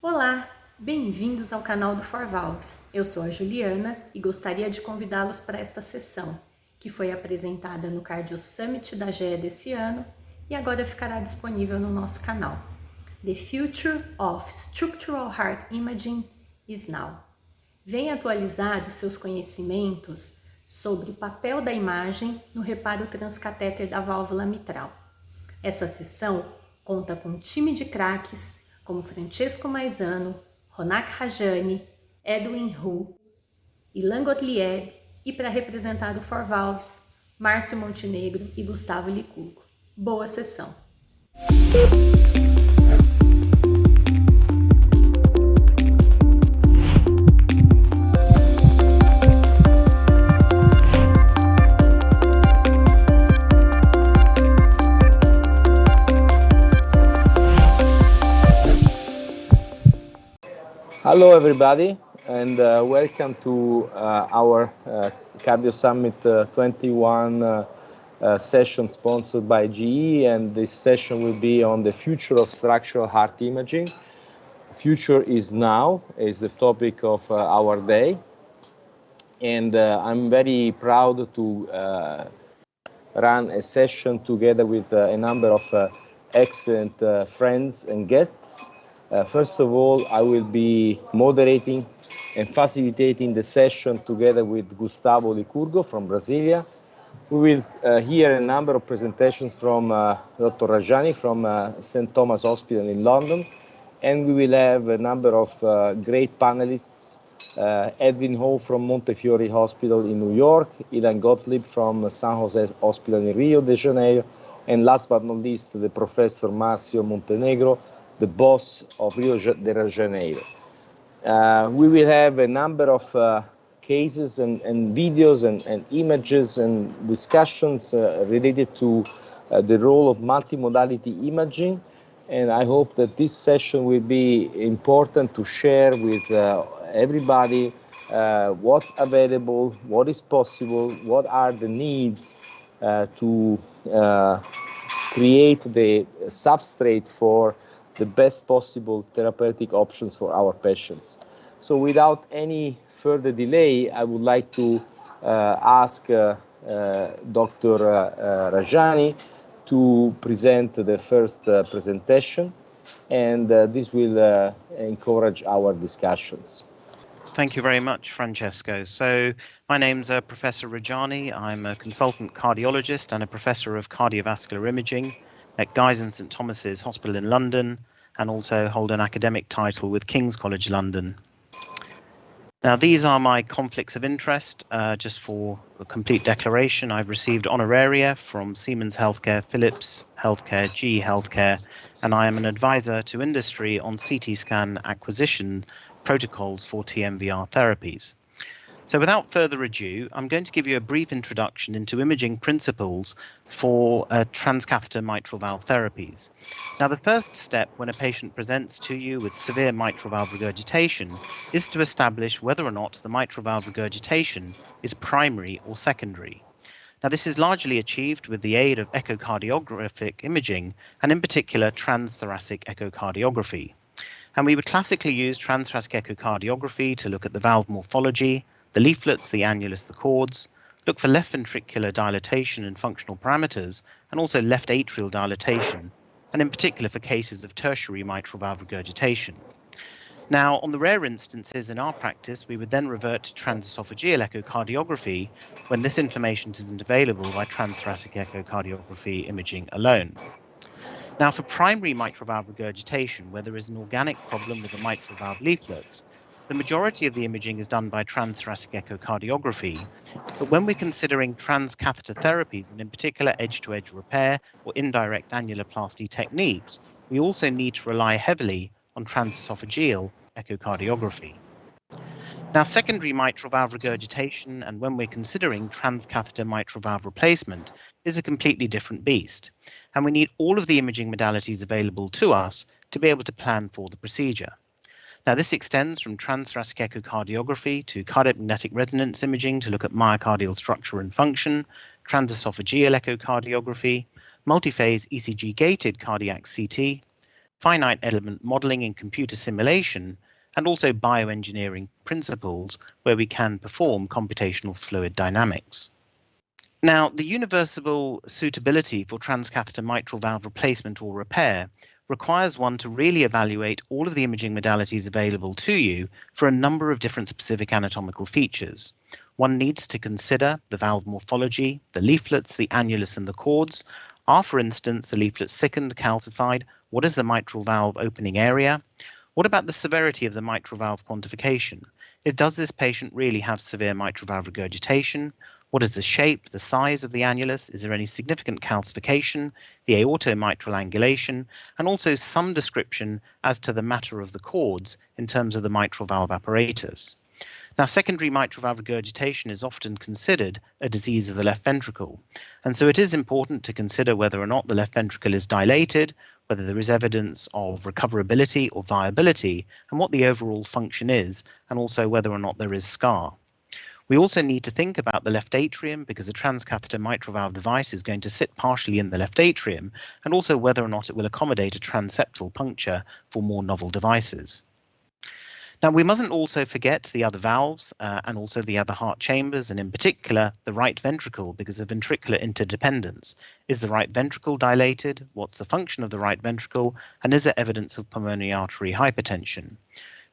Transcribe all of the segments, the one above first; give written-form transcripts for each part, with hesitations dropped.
Olá, bem-vindos ao canal do Valves. Eu sou a Juliana e gostaria de convidá-los para esta sessão, que foi apresentada no Cardio Summit da GE desse ano e agora ficará disponível no nosso canal. The Future of Structural Heart Imaging is Now. Venha atualizar os seus conhecimentos sobre o papel da imagem no reparo transcatéter da válvula mitral. Essa sessão conta com um time de craques como Francesco Maisano, Ronak Rajani, Edwin, Ilan Gottlieb e para representar o Valves, Marcio Montenegro e Gustavo Lycurgo. Boa sessão! Hello everybody and welcome to our Cardio Summit 21 session sponsored by GE, and this session will be on the future of structural heart imaging. Future is now is the topic of our day, and I'm very proud to run a session together with a number of excellent friends and guests. First of all, I will be moderating and facilitating the session together with Gustavo Lycurgo from Brasilia. We will hear a number of presentations from Dr. Rajani from St. Thomas Hospital in London, and we will have a number of great panelists, Edwin from Montefiore Hospital in New York, Ilan Gottlieb from San Jose Hospital in Rio de Janeiro, and last but not least, the Professor Marcio Montenegro, the boss of Rio de Janeiro. We will have a number of cases and videos and images and discussions related to the role of multimodality imaging, and I hope that this session will be important to share with everybody what's available, what is possible, what are the needs to create the substrate for the best possible therapeutic options for our patients. So without any further delay, I would like to ask Dr. Rajani to present the first presentation, and this will encourage our discussions. Thank you very much, Francesco. So my name's Professor Rajani. I'm a consultant cardiologist and a professor of cardiovascular imaging at Guy's and St Thomas's Hospital in London, and also hold an academic title with King's College London. Now, these are my conflicts of interest. Just for a complete declaration, I've received honoraria from Siemens Healthcare, Philips Healthcare, GE Healthcare, and I am an advisor to industry on CT scan acquisition protocols for TMVR therapies. So without further ado, I'm going to give you a brief introduction into imaging principles for transcatheter mitral valve therapies. Now, the first step when a patient presents to you with severe mitral valve regurgitation is to establish whether or not the mitral valve regurgitation is primary or secondary. Now, this is largely achieved with the aid of echocardiographic imaging, and in particular transthoracic echocardiography. And we would classically use transthoracic echocardiography to look at the valve morphology, the leaflets, the annulus, the cords, look for left ventricular dilatation and functional parameters, and also left atrial dilatation, and in particular for cases of tertiary mitral valve regurgitation. Now, on the rare instances in our practice, we would then revert to transesophageal echocardiography when this information isn't available by transthoracic echocardiography imaging alone. Now, for primary mitral valve regurgitation, where there is an organic problem with the mitral valve leaflets, the majority of the imaging is done by transthoracic echocardiography, but when we're considering transcatheter therapies, and in particular edge-to-edge repair or indirect annuloplasty techniques, we also need to rely heavily on transesophageal echocardiography. Now, secondary mitral valve regurgitation, and when we're considering transcatheter mitral valve replacement, is a completely different beast, and we need all of the imaging modalities available to us to be able to plan for the procedure. Now, this extends from transthoracic echocardiography to cardiac magnetic resonance imaging to look at myocardial structure and function, transesophageal echocardiography, multi-phase ECG-gated cardiac CT, finite element modeling and computer simulation, and also bioengineering principles where we can perform computational fluid dynamics. Now, the universal suitability for transcatheter mitral valve replacement or repair requires one to really evaluate all of the imaging modalities available to you for a number of different specific anatomical features. One needs to consider the valve morphology, the leaflets, the annulus and the cords. Are, for instance, the leaflets thickened, calcified? What is the mitral valve opening area? What about the severity of the mitral valve quantification? Does this patient really have severe mitral valve regurgitation? What is the shape, the size of the annulus? Is there any significant calcification, the aortomitral angulation, and also some description as to the matter of the cords in terms of the mitral valve apparatus? Now, secondary mitral valve regurgitation is often considered a disease of the left ventricle, and so it is important to consider whether or not the left ventricle is dilated, whether there is evidence of recoverability or viability, and what the overall function is, and also whether or not there is scar. We also need to think about the left atrium because the transcatheter mitral valve device is going to sit partially in the left atrium, and also whether or not it will accommodate a transeptal puncture for more novel devices. Now, we mustn't also forget the other valves and also the other heart chambers, and in particular the right ventricle because of ventricular interdependence. Is the right ventricle dilated? What's the function of the right ventricle? And is there evidence of pulmonary artery hypertension?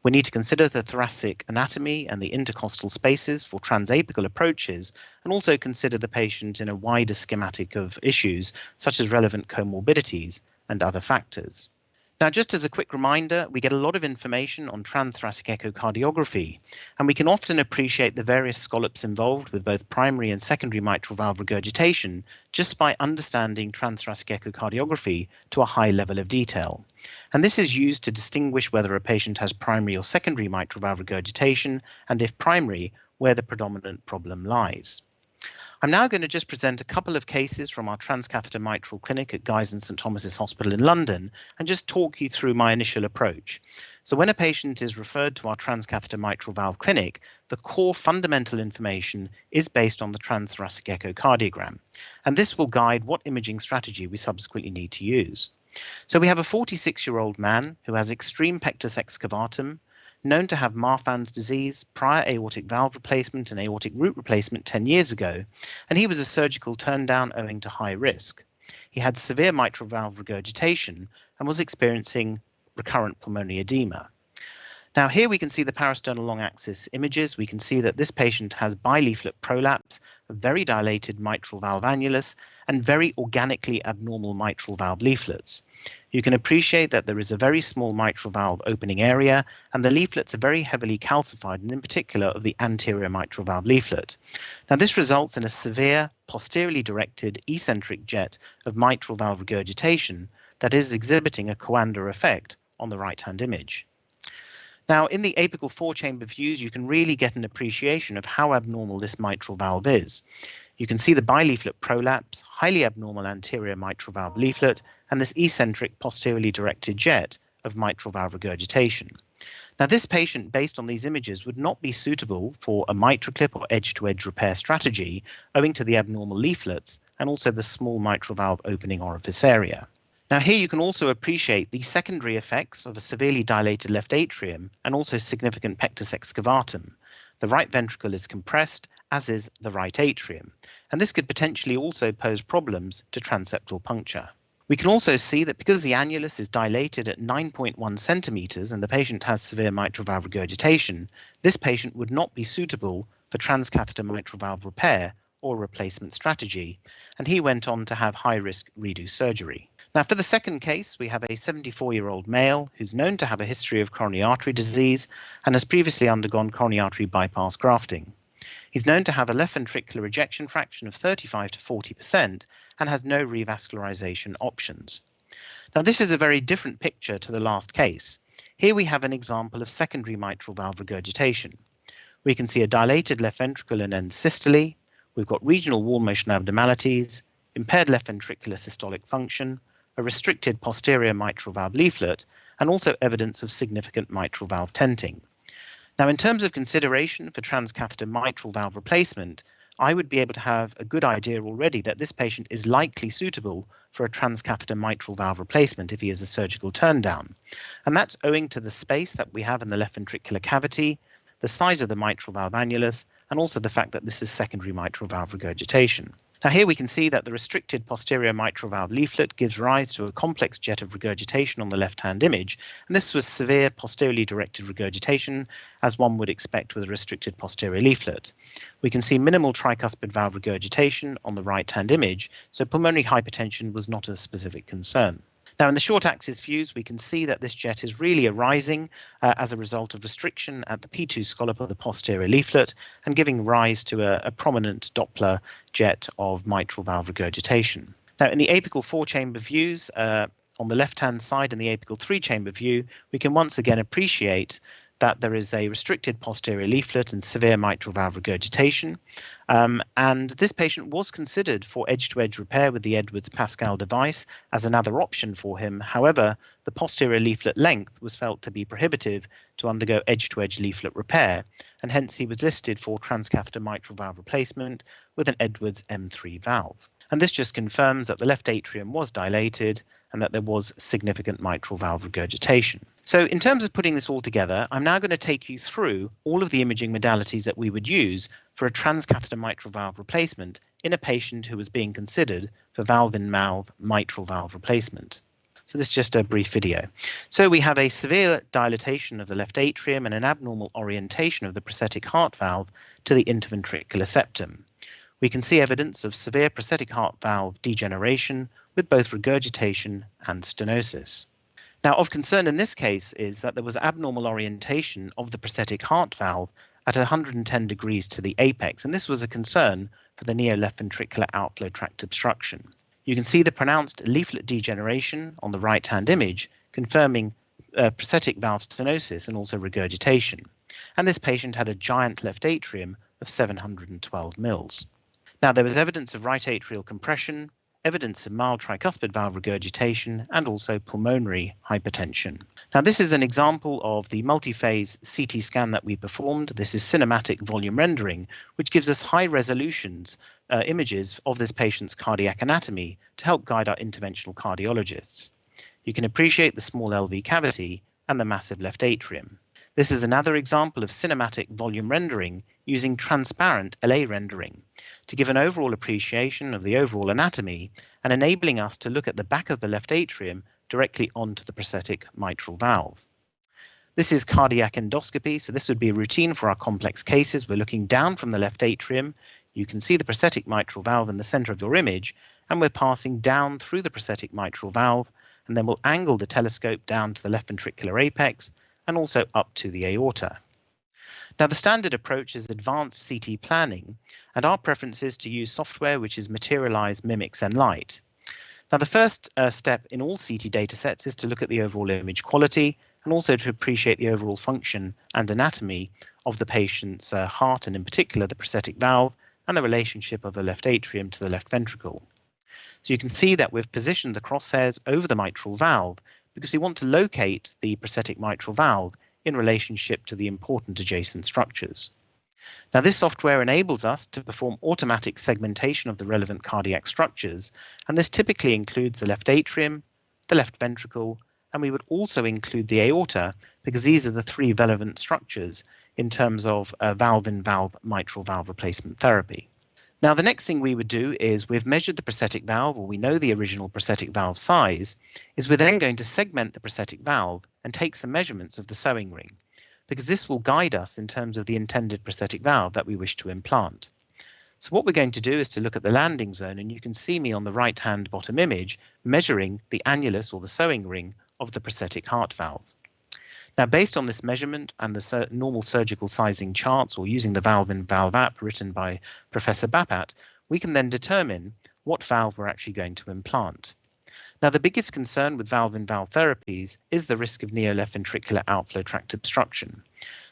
We need to consider the thoracic anatomy and the intercostal spaces for transapical approaches, and also consider the patient in a wider schematic of issues such as relevant comorbidities and other factors. Now, just as a quick reminder, we get a lot of information on transthoracic echocardiography, and we can often appreciate the various scallops involved with both primary and secondary mitral valve regurgitation just by understanding transthoracic echocardiography to a high level of detail. And this is used to distinguish whether a patient has primary or secondary mitral valve regurgitation, and if primary, where the predominant problem lies. I'm now going to just present a couple of cases from our transcatheter mitral clinic at Guy's and St Thomas's Hospital in London and just talk you through my initial approach. So when a patient is referred to our transcatheter mitral valve clinic, the core fundamental information is based on the transthoracic echocardiogram, and this will guide what imaging strategy we subsequently need to use. So we have a 46-year-old man who has extreme pectus excavatum, known to have Marfan's disease, prior aortic valve replacement and aortic root replacement 10 years ago, and he was a surgical turndown owing to high risk. He had severe mitral valve regurgitation and was experiencing recurrent pulmonary edema. Now here we can see the parasternal long axis images. We can see that this patient has bileaflet prolapse, a very dilated mitral valve annulus, and very organically abnormal mitral valve leaflets. You can appreciate that there is a very small mitral valve opening area, and the leaflets are very heavily calcified, and in particular of the anterior mitral valve leaflet. Now this results in a severe posteriorly directed eccentric jet of mitral valve regurgitation that is exhibiting a Coanda effect on the right-hand image. Now, in the apical four-chamber views, you can really get an appreciation of how abnormal this mitral valve is. You can see the bileaflet prolapse, highly abnormal anterior mitral valve leaflet, and this eccentric posteriorly directed jet of mitral valve regurgitation. Now, this patient, based on these images, would not be suitable for a MitraClip or edge-to-edge repair strategy, owing to the abnormal leaflets and also the small mitral valve opening orifice area. Now here you can also appreciate the secondary effects of a severely dilated left atrium and also significant pectus excavatum. The right ventricle is compressed, as is the right atrium, and this could potentially also pose problems to transeptal puncture. We can also see that because the annulus is dilated at 9.1 centimeters and the patient has severe mitral valve regurgitation, this patient would not be suitable for transcatheter mitral valve repair or replacement strategy, and he went on to have high-risk redo surgery. Now, for the second case, we have a 74-year-old male who's known to have a history of coronary artery disease and has previously undergone coronary artery bypass grafting. He's known to have a left ventricular ejection fraction of 35 to 40% and has no revascularization options. Now, this is a very different picture to the last case. Here we have an example of secondary mitral valve regurgitation. We can see a dilated left ventricle and end systole. We've got regional wall motion abnormalities, impaired left ventricular systolic function, a restricted posterior mitral valve leaflet, and also evidence of significant mitral valve tenting. Now, in terms of consideration for transcatheter mitral valve replacement, I would be able to have a good idea already that this patient is likely suitable for a transcatheter mitral valve replacement if he is a surgical turndown. And that's owing to the space that we have in the left ventricular cavity, the size of the mitral valve annulus, and also the fact that this is secondary mitral valve regurgitation. Now here we can see that the restricted posterior mitral valve leaflet gives rise to a complex jet of regurgitation on the left-hand image, and this was severe posteriorly directed regurgitation, as one would expect with a restricted posterior leaflet. We can see minimal tricuspid valve regurgitation on the right-hand image, so pulmonary hypertension was not a specific concern. Now, in the short axis views, we can see that this jet is really arising as a result of restriction at the P2 scallop of the posterior leaflet and giving rise to a prominent Doppler jet of mitral valve regurgitation. Now, in the apical 4-chamber views, on the left-hand side in the apical 3-chamber view, we can once again appreciate that there is a restricted posterior leaflet and severe mitral valve regurgitation. And this patient was considered for edge-to-edge repair with the Edwards-Pascal device as another option for him. However, the posterior leaflet length was felt to be prohibitive to undergo edge-to-edge leaflet repair, and hence he was listed for transcatheter mitral valve replacement with an Edwards M3 valve. And this just confirms that the left atrium was dilated and that there was significant mitral valve regurgitation. So in terms of putting this all together, I'm now going to take you through all of the imaging modalities that we would use for a transcatheter mitral valve replacement in a patient who was being considered for valve-in-mouth mitral valve replacement. So this is just a brief video. So we have a severe dilatation of the left atrium and an abnormal orientation of the prosthetic heart valve to the interventricular septum. We can see evidence of severe prosthetic heart valve degeneration with both regurgitation and stenosis. Now, of concern in this case is that there was abnormal orientation of the prosthetic heart valve at 110 degrees to the apex, and this was a concern for the neo-left ventricular outflow tract obstruction. You can see the pronounced leaflet degeneration on the right-hand image, confirming prosthetic valve stenosis and also regurgitation. And this patient had a giant left atrium of 712 mils. Now, there was evidence of right atrial compression, evidence of mild tricuspid valve regurgitation, and also pulmonary hypertension. Now, this is an example of the multi-phase CT scan that we performed. This is cinematic volume rendering, which gives us high resolutions images of this patient's cardiac anatomy to help guide our interventional cardiologists. You can appreciate the small LV cavity and the massive left atrium. This is another example of cinematic volume rendering using transparent LA rendering to give an overall appreciation of the overall anatomy and enabling us to look at the back of the left atrium directly onto the prosthetic mitral valve. This is cardiac endoscopy, so this would be a routine for our complex cases. We're looking down from the left atrium. You can see the prosthetic mitral valve in the center of your image, and we're passing down through the prosthetic mitral valve, and then we'll angle the telescope down to the left ventricular apex and also up to the aorta. Now, the standard approach is advanced CT planning, and our preference is to use software which is Materialize, Mimics, and Light. Now, the first step in all CT datasets is to look at the overall image quality and also to appreciate the overall function and anatomy of the patient's heart, and in particular the prosthetic valve and the relationship of the left atrium to the left ventricle. So you can see that we've positioned the crosshairs over the mitral valve because we want to locate the prosthetic mitral valve in relationship to the important adjacent structures. Now, this software enables us to perform automatic segmentation of the relevant cardiac structures, and this typically includes the left atrium, the left ventricle, and we would also include the aorta because these are the three relevant structures in terms of valve-in-valve mitral valve replacement therapy. Now, the next thing we would do is we've measured the prosthetic valve, or we know the original prosthetic valve size, is we're then going to segment the prosthetic valve and take some measurements of the sewing ring, because this will guide us in terms of the intended prosthetic valve that we wish to implant. So what we're going to do is to look at the landing zone, and you can see me on the right-hand bottom image measuring the annulus, or the sewing ring, of the prosthetic heart valve. Now, based on this measurement and the normal surgical sizing charts, or using the valve-in-valve app written by Professor Bapat, we can then determine what valve we're actually going to implant. Now, the biggest concern with valve-in-valve therapies is the risk of neo-left ventricular outflow tract obstruction.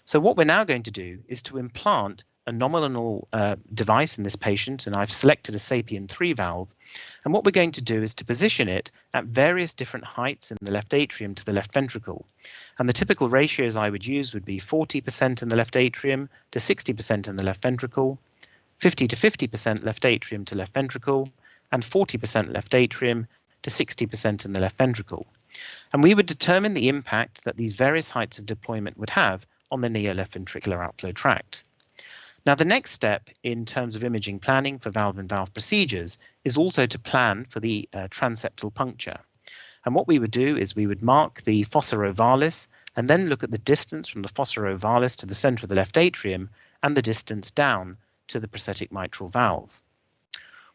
So what we're now going to do is to implant a nominal device in this patient, and I've selected a Sapien 3 valve. And what we're going to do is to position it at various different heights in the left atrium to the left ventricle. And the typical ratios I would use would be 40% in the left atrium to 60% in the left ventricle, 50 to 50% left atrium to left ventricle, and 40% left atrium to 60% in the left ventricle. And we would determine the impact that these various heights of deployment would have on the neo-left ventricular outflow tract. Now, the next step in terms of imaging planning for valve-in-valve procedures is also to plan for the transeptal puncture. And what we would do is we would mark the fossa ovalis and then look at the distance from the fossa ovalis to the center of the left atrium and the distance down to the prosthetic mitral valve.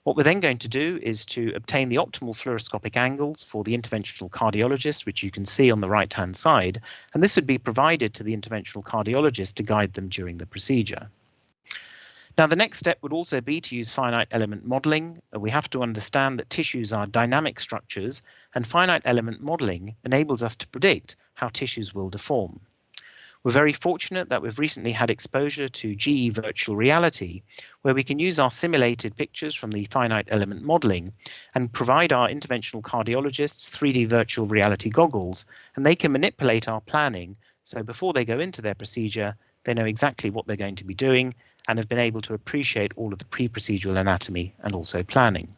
What we're then going to do is to obtain the optimal fluoroscopic angles for the interventional cardiologist, which you can see on the right-hand side, and this would be provided to the interventional cardiologist to guide them during the procedure. Now, the next step would also be to use finite element modeling. We have to understand that tissues are dynamic structures, and finite element modeling enables us to predict how tissues will deform. We're very fortunate that we've recently had exposure to GE virtual reality, where we can use our simulated pictures from the finite element modeling and provide our interventional cardiologists 3D virtual reality goggles, and they can manipulate our planning. So before they go into their procedure, they know exactly what they're going to be doing and have been able to appreciate all of the pre-procedural anatomy and also planning.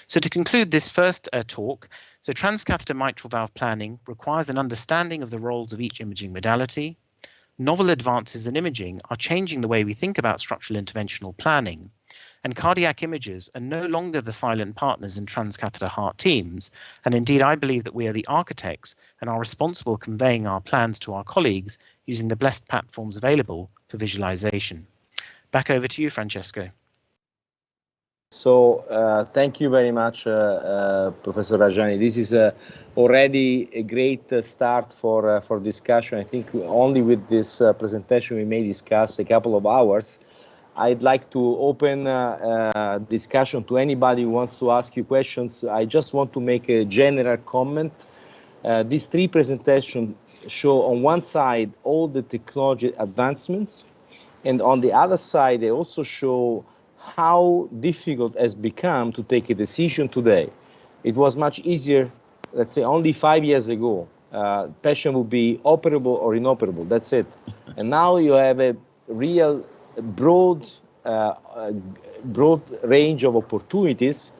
So to conclude this first talk, so transcatheter mitral valve planning requires an understanding of the roles of each imaging modality. Novel advances in imaging are changing the way we think about structural interventional planning, and cardiac imagers are no longer the silent partners in transcatheter heart teams, and indeed I believe that we are the architects and are responsible conveying our plans to our colleagues using the best platforms available for visualization. Back over to you, Francesco. So thank you very much, Professor Rajani. This is already a great start for discussion. I think only with this presentation we may discuss a couple of hours. I'd like to open discussion to anybody who wants to ask you questions. I just want to make a general comment. These three presentations show on one side all the technology advancements, and on the other side they also show how difficult it has become to take a decision today. It was much easier, let's say, only 5 years ago. Patient would be operable or inoperable, that's it. And now you have a real broad range of opportunities,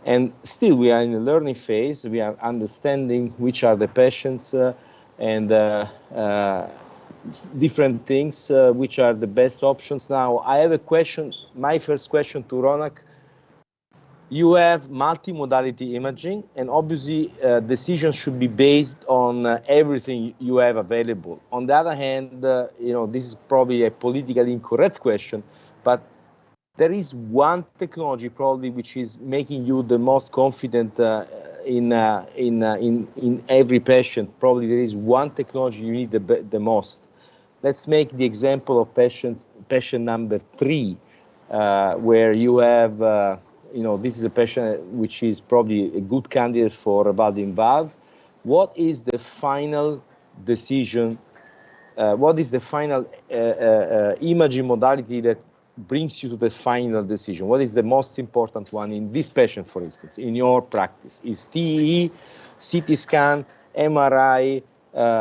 and still we are in a learning phase. We are understanding which are the patients and different things, which are the best options. Now, I have a question, my first question to Ronak. You have multimodality imaging, and obviously decisions should be based on everything you have available. On the other hand, you know, this is probably a politically incorrect question, but there is one technology probably which is making you the most confident in every patient. Probably there is one technology you need the most. Let's make the example of patient number 3, where you have, you know, this is a patient which is probably a good candidate for valve-in-valve. What is the final decision? What is the final imaging modality that brings you to the final decision? What is the most important one in this patient, for instance, in your practice? Is TEE, CT scan, MRI,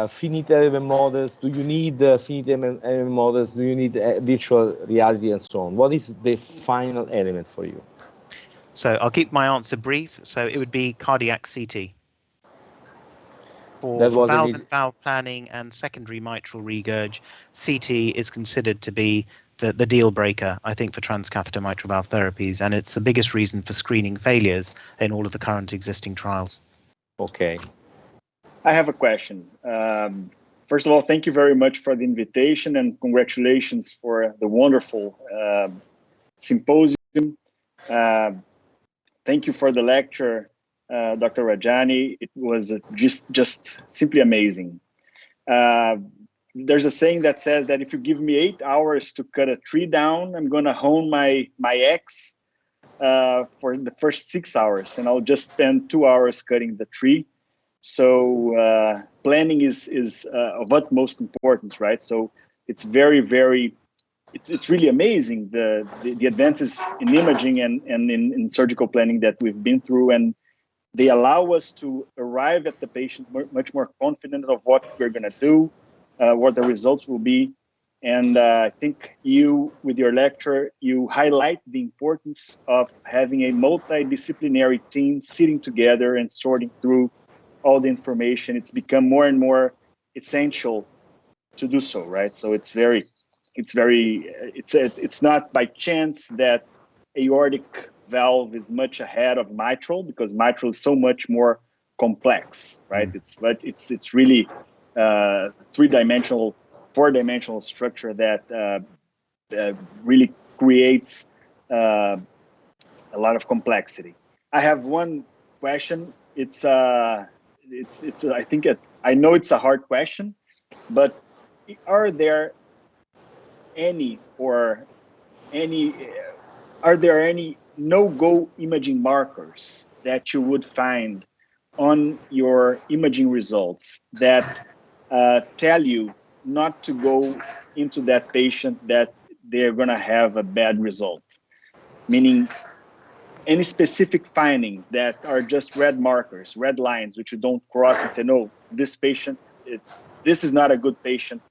finite element models? Do you need finite element models? Do you need virtual reality and so on? What is the final element for you? So I'll keep my answer brief. So it would be cardiac CT. For valve planning and secondary mitral regurg, CT is considered to be the deal breaker, I think, for transcatheter mitral valve therapies, and it's the biggest reason for screening failures in all of the current existing trials. Okay. I have a question. First of all, thank you very much for the invitation and congratulations for the wonderful symposium. Thank you for the lecture, Dr. Rajani. It was just simply amazing. There's a saying that says that if you give me 8 hours to cut a tree down, I'm going to hone my X for the first 6 hours, and I'll just spend 2 hours cutting the tree. So planning is of utmost importance, right? So it's it's really amazing the advances in imaging and in surgical planning that we've been through, and they allow us to arrive at the patient much more confident of what we're going to do, what the results will be, And I think you, with your lecture, you highlight the importance of having a multidisciplinary team sitting together and sorting through all the information. It's become more and more essential to do so, right? So it's not by chance that aortic valve is much ahead of mitral, because mitral is so much more complex, right? It's really three-dimensional, four-dimensional structure that really creates a lot of complexity. I have one question. I know it's a hard question, but are there any no-go imaging markers that you would find on your imaging results that tell you not to go into that patient, that they're going to have a bad result? Meaning, any specific findings that are just red markers, red lines, which you don't cross and say, no, this patient, this is not a good patient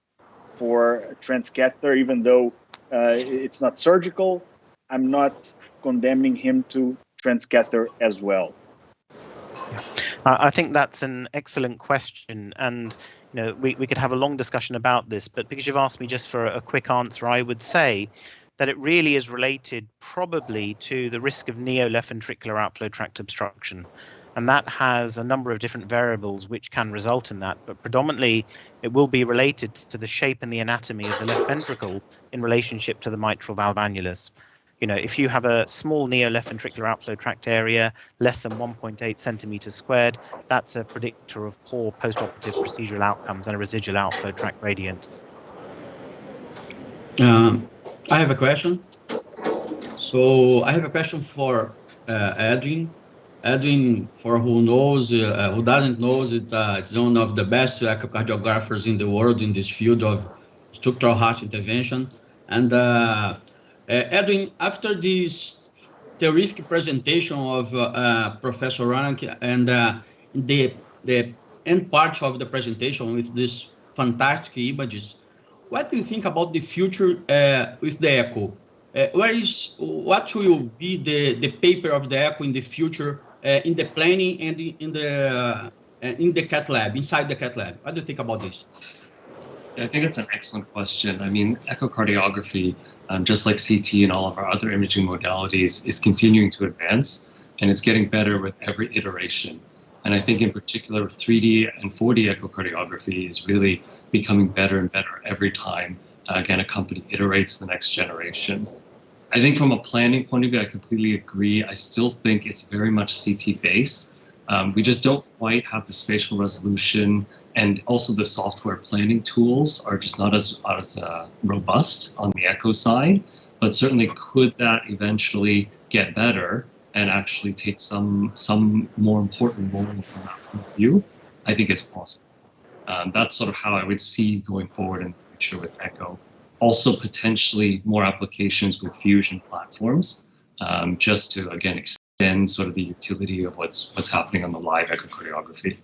for a transcatheter, even though it's not surgical, I'm not condemning him to transcatheter as well. I think that's an excellent question, and we could have a long discussion about this, but because you've asked me just for a quick answer, I would say that it really is related probably to the risk of neo-left ventricular outflow tract obstruction. And that has a number of different variables which can result in that, but predominantly it will be related to the shape and the anatomy of the left ventricle in relationship to the mitral valve annulus. If you have a small neo-left ventricular outflow tract area, less than 1.8 centimeters squared, that's a predictor of poor postoperative procedural outcomes and a residual outflow tract gradient. I have a question. So I have a question for Edwin. Edwin, for who doesn't know, it's one of the best echocardiographers in the world in this field of structural heart intervention. And Edwin, after this terrific presentation of Professor Ronak and the end part of the presentation with these fantastic images, what do you think about the future with the echo? What will be the paper of the echo in the future in the planning and in the cath lab, inside the cath lab? What do you think about this? I think it's an excellent question. I mean, echocardiography, just like CT and all of our other imaging modalities, is continuing to advance, and it's getting better with every iteration. And I think in particular, 3D and 4D echocardiography is really becoming better and better every time, again, a company iterates the next generation. I think from a planning point of view, I completely agree. I still think it's very much CT-based. We just don't quite have the spatial resolution, and also the software planning tools are just not as robust on the echo side, but certainly could that eventually get better and actually take some more important role from that point of view? I think it's possible. That's sort of how I would see going forward in the future with echo. Also potentially more applications with fusion platforms, just to, again, extend sort of the utility of what's happening on the live echocardiography.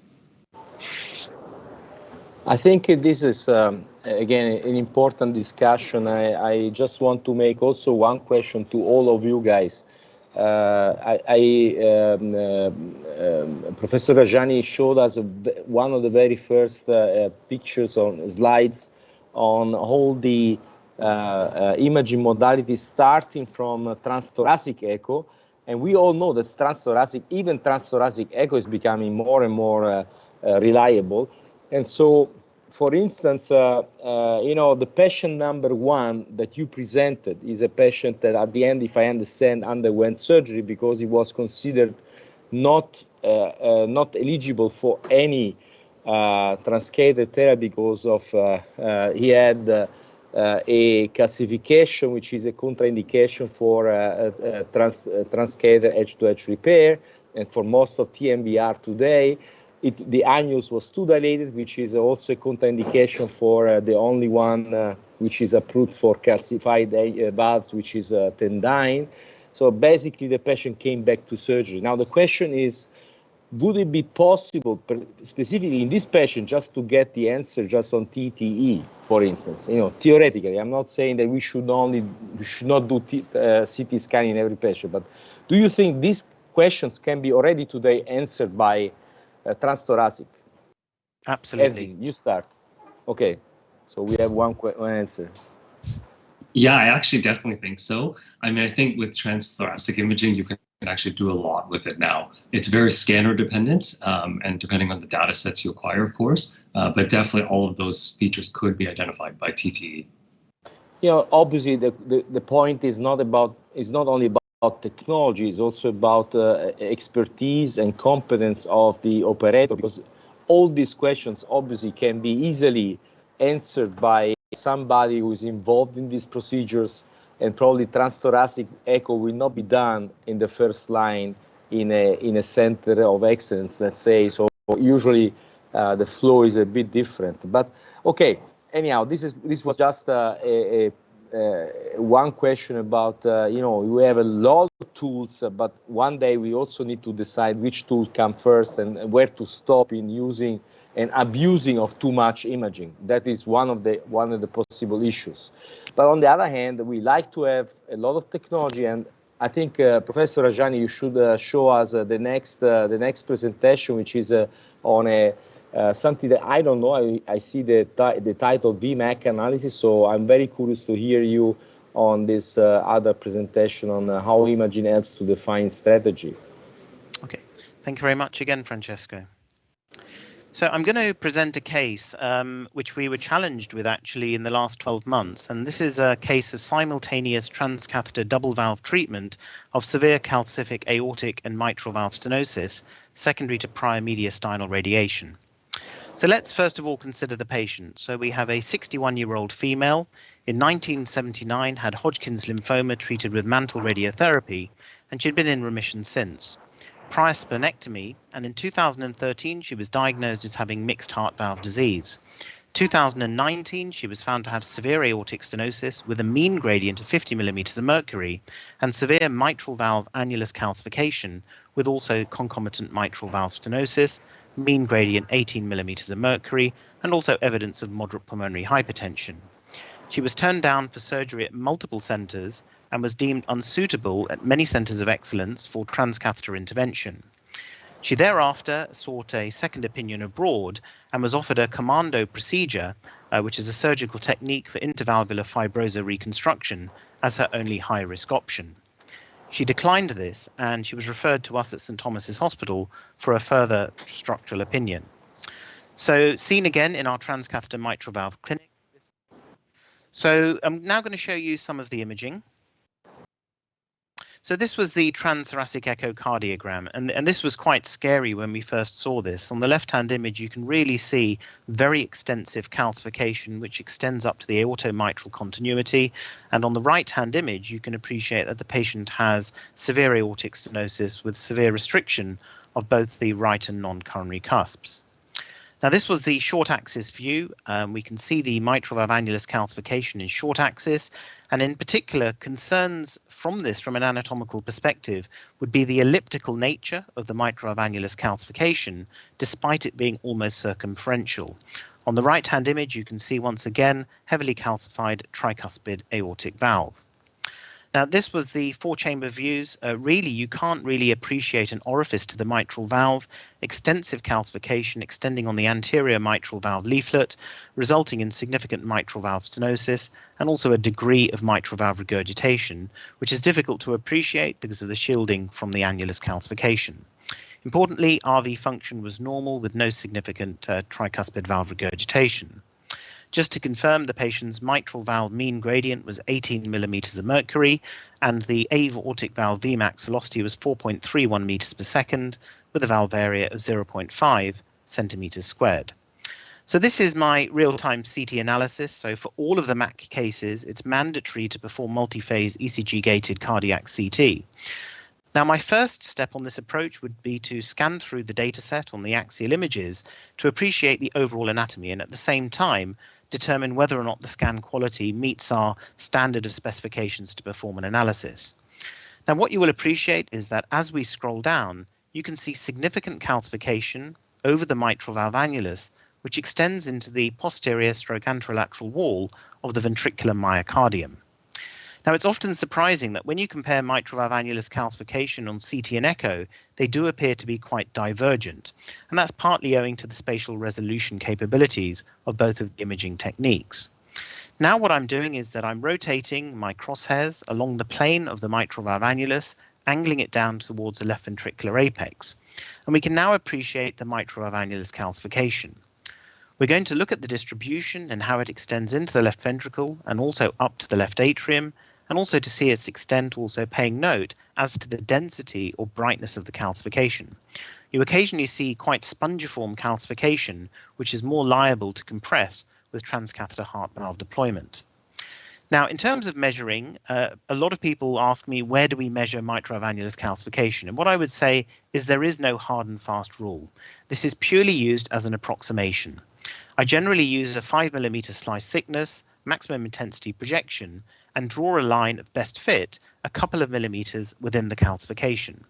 I think this is, again, an important discussion. I just want to make also one question to all of you guys. Professor Rajani showed us one of the very first pictures on slides on all the imaging modalities starting from transthoracic echo. And we all know that even transthoracic echo is becoming more and more reliable. And so, for instance, the patient number one that you presented is a patient that at the end, if I understand, underwent surgery because he was considered not eligible for any transcatheter therapy because of he had a calcification, which is a contraindication for transcatheter edge-to-edge repair, and for most of TMVR today. The annulus was too dilated, which is also a contraindication for the only one which is approved for calcified valves, which is Tendyne. So basically, the patient came back to surgery. Now the question is, would it be possible, specifically in this patient, just to get the answer just on TTE, for instance? You know, theoretically, I'm not saying that we should not do CT scan in every patient, but do you think these questions can be already today answered by transthoracic? Absolutely. Edwin, you start. Okay, so we have one answer. Yeah, I actually definitely think so. I mean, I think with transthoracic imaging, you can actually do a lot with it now. It's very scanner dependent, and depending on the data sets you acquire, of course, but definitely all of those features could be identified by TTE. You know, obviously the point is not only about technology, it's also about expertise and competence of the operator, because all these questions obviously can be easily answered by somebody who is involved in these procedures, and probably transthoracic echo will not be done in the first line in a center of excellence, let's say. So usually the flow is a bit different. But okay, anyhow, this was just one question about you know, we have a lot of tools, but one day we also need to decide which tool come first and where to stop in using and abusing of too much imaging. That is one of the possible issues. But on the other hand, we like to have a lot of technology, and I think Professor Rajani, you should show us the next presentation, which is on something that I don't know. I see the title VMAC analysis, so I'm very curious to hear you on this other presentation on how imaging helps to define strategy. Okay, thank you very much again, Francesco. So I'm going to present a case which we were challenged with actually in the last 12 months. And this is a case of simultaneous transcatheter double valve treatment of severe calcific aortic and mitral valve stenosis secondary to prior mediastinal radiation. So let's first of all consider the patient. So we have a 61-year-old female in 1979, had Hodgkin's lymphoma treated with mantle radiotherapy, and she'd been in remission since. Prior splenectomy, and in 2013 she was diagnosed as having mixed heart valve disease. 2019 she was found to have severe aortic stenosis with a mean gradient of 50 millimeters of mercury and severe mitral valve annulus calcification with also concomitant mitral valve stenosis, mean gradient 18 millimeters of mercury, and also evidence of moderate pulmonary hypertension. She was turned down for surgery at multiple centres and was deemed unsuitable at many centres of excellence for transcatheter intervention. She thereafter sought a second opinion abroad and was offered a commando procedure, which is a surgical technique for intervalvular fibrosa reconstruction, as her only high-risk option. She declined this, and she was referred to us at St Thomas's Hospital for a further structural opinion. So seen again in our transcatheter mitral valve clinic. So I'm now going to show you some of the imaging. So this was the transthoracic echocardiogram, and this was quite scary when we first saw this. On the left-hand image, you can really see very extensive calcification, which extends up to the aortomitral continuity. And on the right-hand image, you can appreciate that the patient has severe aortic stenosis with severe restriction of both the right and non-coronary cusps. Now, this was the short axis view. We can see the mitral valve annulus calcification in short axis, and in particular, concerns from this from an anatomical perspective would be the elliptical nature of the mitral valve annulus calcification, despite it being almost circumferential. On the right-hand image, you can see once again heavily calcified tricuspid aortic valve. Now, this was the four-chamber views. Really, you can't really appreciate an orifice to the mitral valve, extensive calcification extending on the anterior mitral valve leaflet, resulting in significant mitral valve stenosis, and also a degree of mitral valve regurgitation, which is difficult to appreciate because of the shielding from the annulus calcification. Importantly, RV function was normal with no significant tricuspid valve regurgitation. Just to confirm, the patient's mitral valve mean gradient was 18 millimeters of mercury, and the aortic valve Vmax velocity was 4.31 meters per second, with a valve area of 0.5 centimeters squared. So this is my real-time CT analysis. So for all of the MAC cases, it's mandatory to perform multi-phase ECG-gated cardiac CT. Now, my first step on this approach would be to scan through the data set on the axial images to appreciate the overall anatomy and at the same time determine whether or not the scan quality meets our standard of specifications to perform an analysis. Now, what you will appreciate is that as we scroll down, you can see significant calcification over the mitral valve annulus, which extends into the posterior stroke anterolateral wall of the ventricular myocardium. Now, it's often surprising that when you compare mitral valve annulus calcification on CT and echo, they do appear to be quite divergent, and that's partly owing to the spatial resolution capabilities of both of the imaging techniques. Now what I'm doing is that I'm rotating my crosshairs along the plane of the mitral valve annulus, angling it down towards the left ventricular apex, and we can now appreciate the mitral valve annulus calcification. We're going to look at the distribution and how it extends into the left ventricle and also up to the left atrium, and also to see its extent, also paying note as to the density or brightness of the calcification. You occasionally see quite spongiform calcification, which is more liable to compress with transcatheter heart valve deployment. Now, in terms of measuring, a lot of people ask me, where do we measure mitral valve annulus calcification? And what I would say is there is no hard and fast rule. This is purely used as an approximation. I generally use a 5mm slice thickness, maximum intensity projection, and draw a line of best fit a couple of millimeters within the calcification.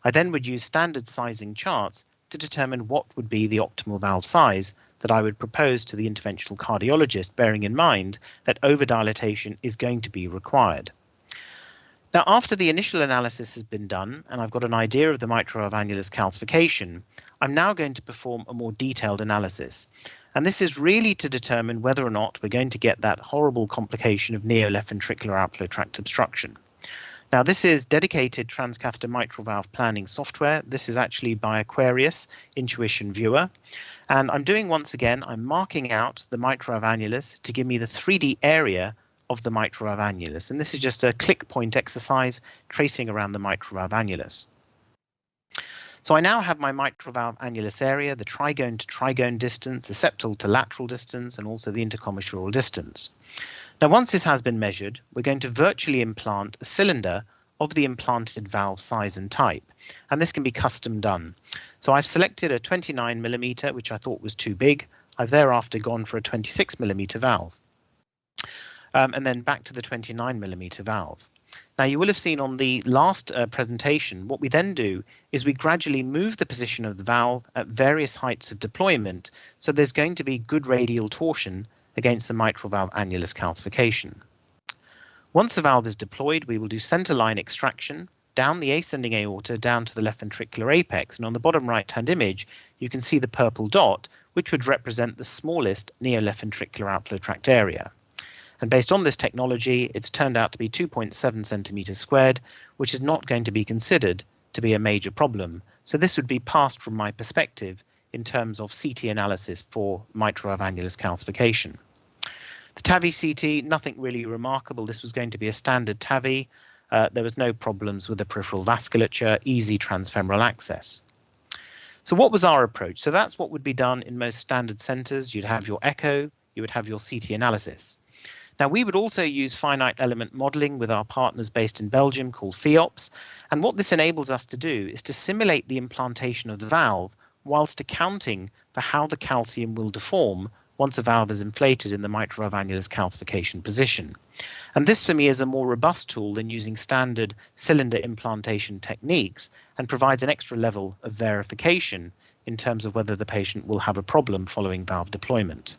I then would use standard sizing charts to determine what would be the optimal valve size that I would propose to the interventional cardiologist, bearing in mind that overdilatation is going to be required. Now, after the initial analysis has been done and I've got an idea of the mitral valve annulus calcification, I'm now going to perform a more detailed analysis. And this is really to determine whether or not we're going to get that horrible complication of neo-left ventricular outflow tract obstruction. Now, this is dedicated transcatheter mitral valve planning software. This is actually by Aquarius Intuition Viewer. And I'm doing, once again, I'm marking out the mitral valve annulus to give me the 3D area of the mitral valve annulus. And this is just a click point exercise tracing around the mitral valve annulus. So I now have my mitral valve annulus area, the trigone to trigone distance, the septal to lateral distance, and also the intercommissural distance. Now, once this has been measured, we're going to virtually implant a cylinder of the implanted valve size and type, and this can be custom done. So I've selected a 29mm, which I thought was too big. I've thereafter gone for a 26mm valve, and then back to the 29mm valve. Now, you will have seen on the last presentation, what we then do is we gradually move the position of the valve at various heights of deployment, so there's going to be good radial torsion against the mitral valve annulus calcification. Once the valve is deployed, we will do centerline extraction down the ascending aorta down to the left ventricular apex, and on the bottom right-hand image, you can see the purple dot, which would represent the smallest neo-left ventricular outflow tract area. And based on this technology, it's turned out to be 2.7 centimeters squared, which is not going to be considered to be a major problem. So this would be passed from my perspective in terms of CT analysis for mitral valve annulus calcification. The TAVI CT, nothing really remarkable. This was going to be a standard TAVI. There was no problems with the peripheral vasculature, easy transfemoral access. So what was our approach? So that's what would be done in most standard centers. You'd have your echo, you would have your CT analysis. Now, we would also use finite element modeling with our partners based in Belgium called FEOPS. And what this enables us to do is to simulate the implantation of the valve whilst accounting for how the calcium will deform once a valve is inflated in the mitral valve annulus calcification position. And this, for me, is a more robust tool than using standard cylinder implantation techniques and provides an extra level of verification in terms of whether the patient will have a problem following valve deployment.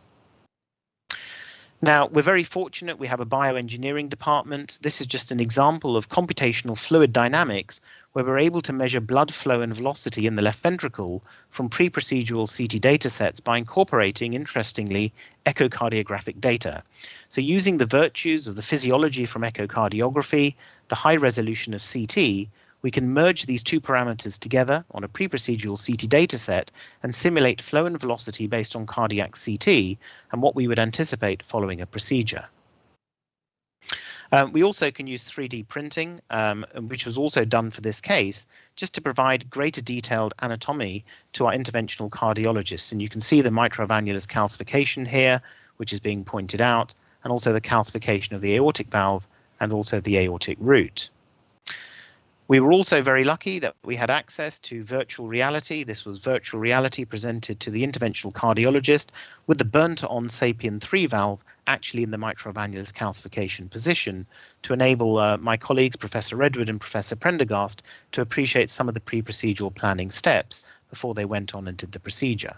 Now, we're very fortunate we have a bioengineering department. This is just an example of computational fluid dynamics where we're able to measure blood flow and velocity in the left ventricle from pre-procedural CT datasets by incorporating, interestingly, echocardiographic data. So using the virtues of the physiology from echocardiography, the high resolution of CT, we can merge these two parameters together on a pre-procedural CT dataset and simulate flow and velocity based on cardiac CT and what we would anticipate following a procedure. We also can use 3D printing, which was also done for this case, just to provide greater detailed anatomy to our interventional cardiologists. And you can see the mitral valve annulus calcification here, which is being pointed out, and also the calcification of the aortic valve and also the aortic root. We were also very lucky that we had access to virtual reality. This was virtual reality presented to the interventional cardiologist with the burnt-on SAPIEN 3 valve actually in the mitral annulus calcification position to enable my colleagues, Professor Edwin and Professor Prendergast, to appreciate some of the pre-procedural planning steps before they went on and did the procedure.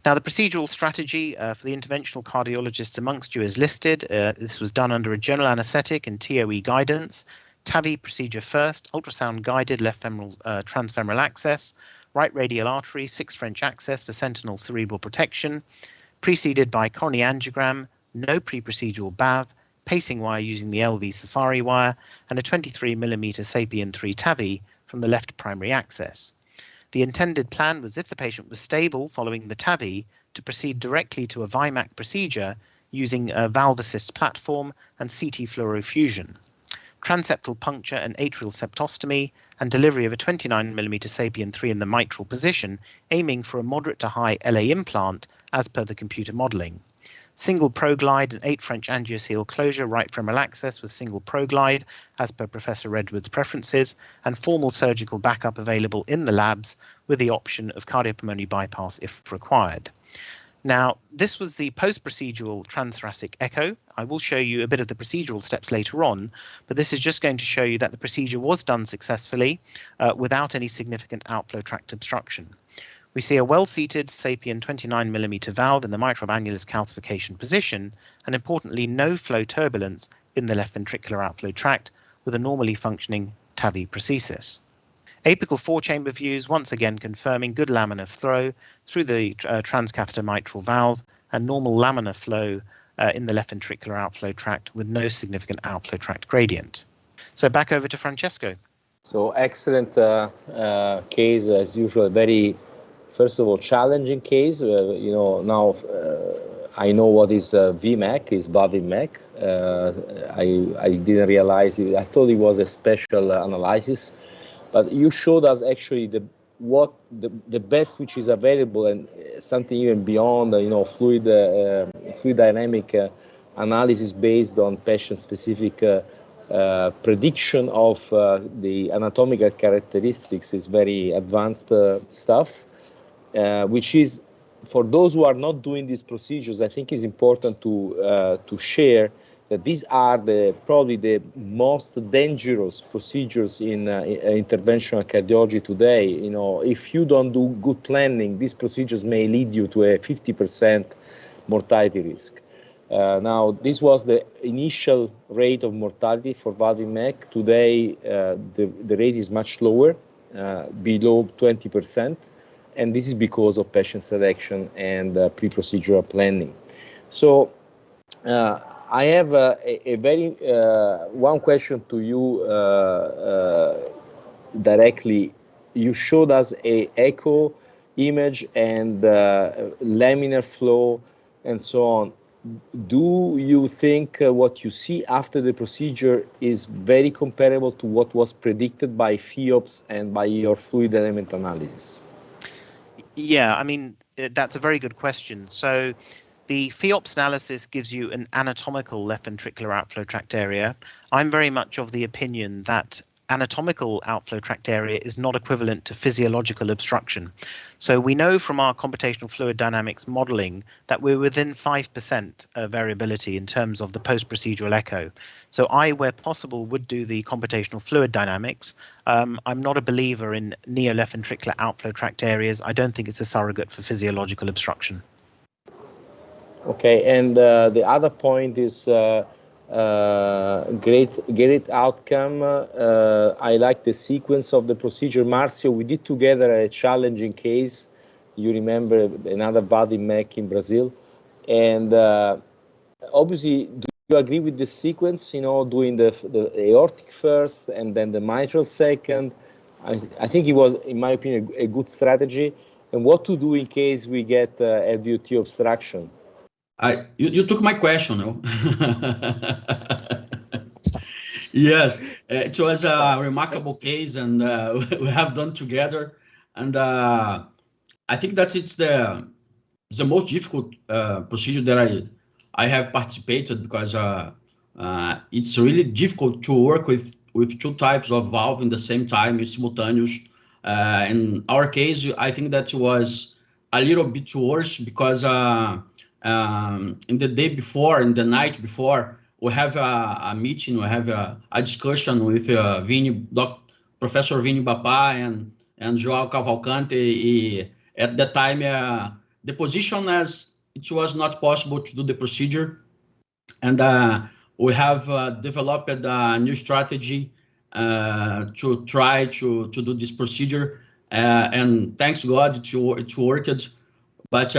Now, the procedural strategy for the interventional cardiologists amongst you is listed. This was done under a general anaesthetic and TOE guidance. TAVI procedure first, ultrasound guided left femoral transfemoral access, right radial artery, 6 French access for sentinel cerebral protection, preceded by coronary angiogram, no pre-procedural BAV, pacing wire using the LV Safari wire, and a 23mm SAPIEN 3 TAVI from the left primary access. The intended plan was if the patient was stable following the TAVI to proceed directly to a VIMAC procedure using a valve assist platform and CT fluorofusion. Transeptal puncture and atrial septostomy, and delivery of a 29mm SAPIEN 3 in the mitral position, aiming for a moderate to high LA implant as per the computer modelling. Single ProGlide and 8 French angioceal closure, right femoral access with single ProGlide as per Professor Redwood's preferences, and formal surgical backup available in the labs with the option of cardiopulmonary bypass if required. Now, this was the post-procedural transthoracic echo. I will show you a bit of the procedural steps later on, but this is just going to show you that the procedure was done successfully without any significant outflow tract obstruction. We see a well-seated SAPIEN 29mm valve in the mitral annulus calcification position, and importantly, no flow turbulence in the left ventricular outflow tract with a normally functioning TAVI prosthesis. Apical 4-chamber views, once again confirming good laminar flow through the transcatheter mitral valve and normal laminar flow in the left ventricular outflow tract with no significant outflow tract gradient. So back over to Francesco. So excellent case, as usual, very, first of all, challenging case. You know, now I know what is VMAC, is VAV-MEC. I didn't realize it. I thought it was a special analysis. But you showed us actually the best which is available and something even beyond, you know, fluid dynamic analysis based on patient-specific prediction of the anatomical characteristics is very advanced stuff, which is, for those who are not doing these procedures, I think is important to share that these are probably the most dangerous procedures in interventional cardiology today. You know, if you don't do good planning, these procedures may lead you to a 50% mortality risk. Now, this was the initial rate of mortality for VAV-MEC. Today, the rate is much lower, below 20%, and this is because of patient selection and pre-procedural planning. So, I have a very one question to you directly. You showed us a echo image and laminar flow and so on. Do you think what you see after the procedure is very comparable to what was predicted by FEOPS and by your fluid element analysis? Yeah, I mean, that's a very good question. So the FEOPS analysis gives you an anatomical left ventricular outflow tract area. I'm very much of the opinion that anatomical outflow tract area is not equivalent to physiological obstruction. So we know from our computational fluid dynamics modeling that we're within 5% variability in terms of the post-procedural echo. So I, where possible, would do the computational fluid dynamics. I'm not a believer in neo-left ventricular outflow tract areas. I don't think it's a surrogate for physiological obstruction. Okay, and the other point is great outcome. I like the sequence of the procedure. Marcio, we did together a challenging case. You remember another VAV-MEC in Brazil. And obviously, do you agree with the sequence, you know, doing the aortic first and then the mitral second? I think it was, in my opinion, a good strategy. And what to do in case we get LVOT obstruction? You took my question, no? Yes, it was a remarkable case, and we have done together. And I think that it's the most difficult procedure that I have participated, because it's really difficult to work with with two types of valve in the same time, simultaneous. In our case, I think that was a little bit worse because in the day before, in the night before, we have a meeting, we have a discussion with Professor Vini Bapá and João Cavalcante. At that time, the position as it was not possible to do the procedure, and we have developed a new strategy to try to do this procedure, and thanks God it worked. But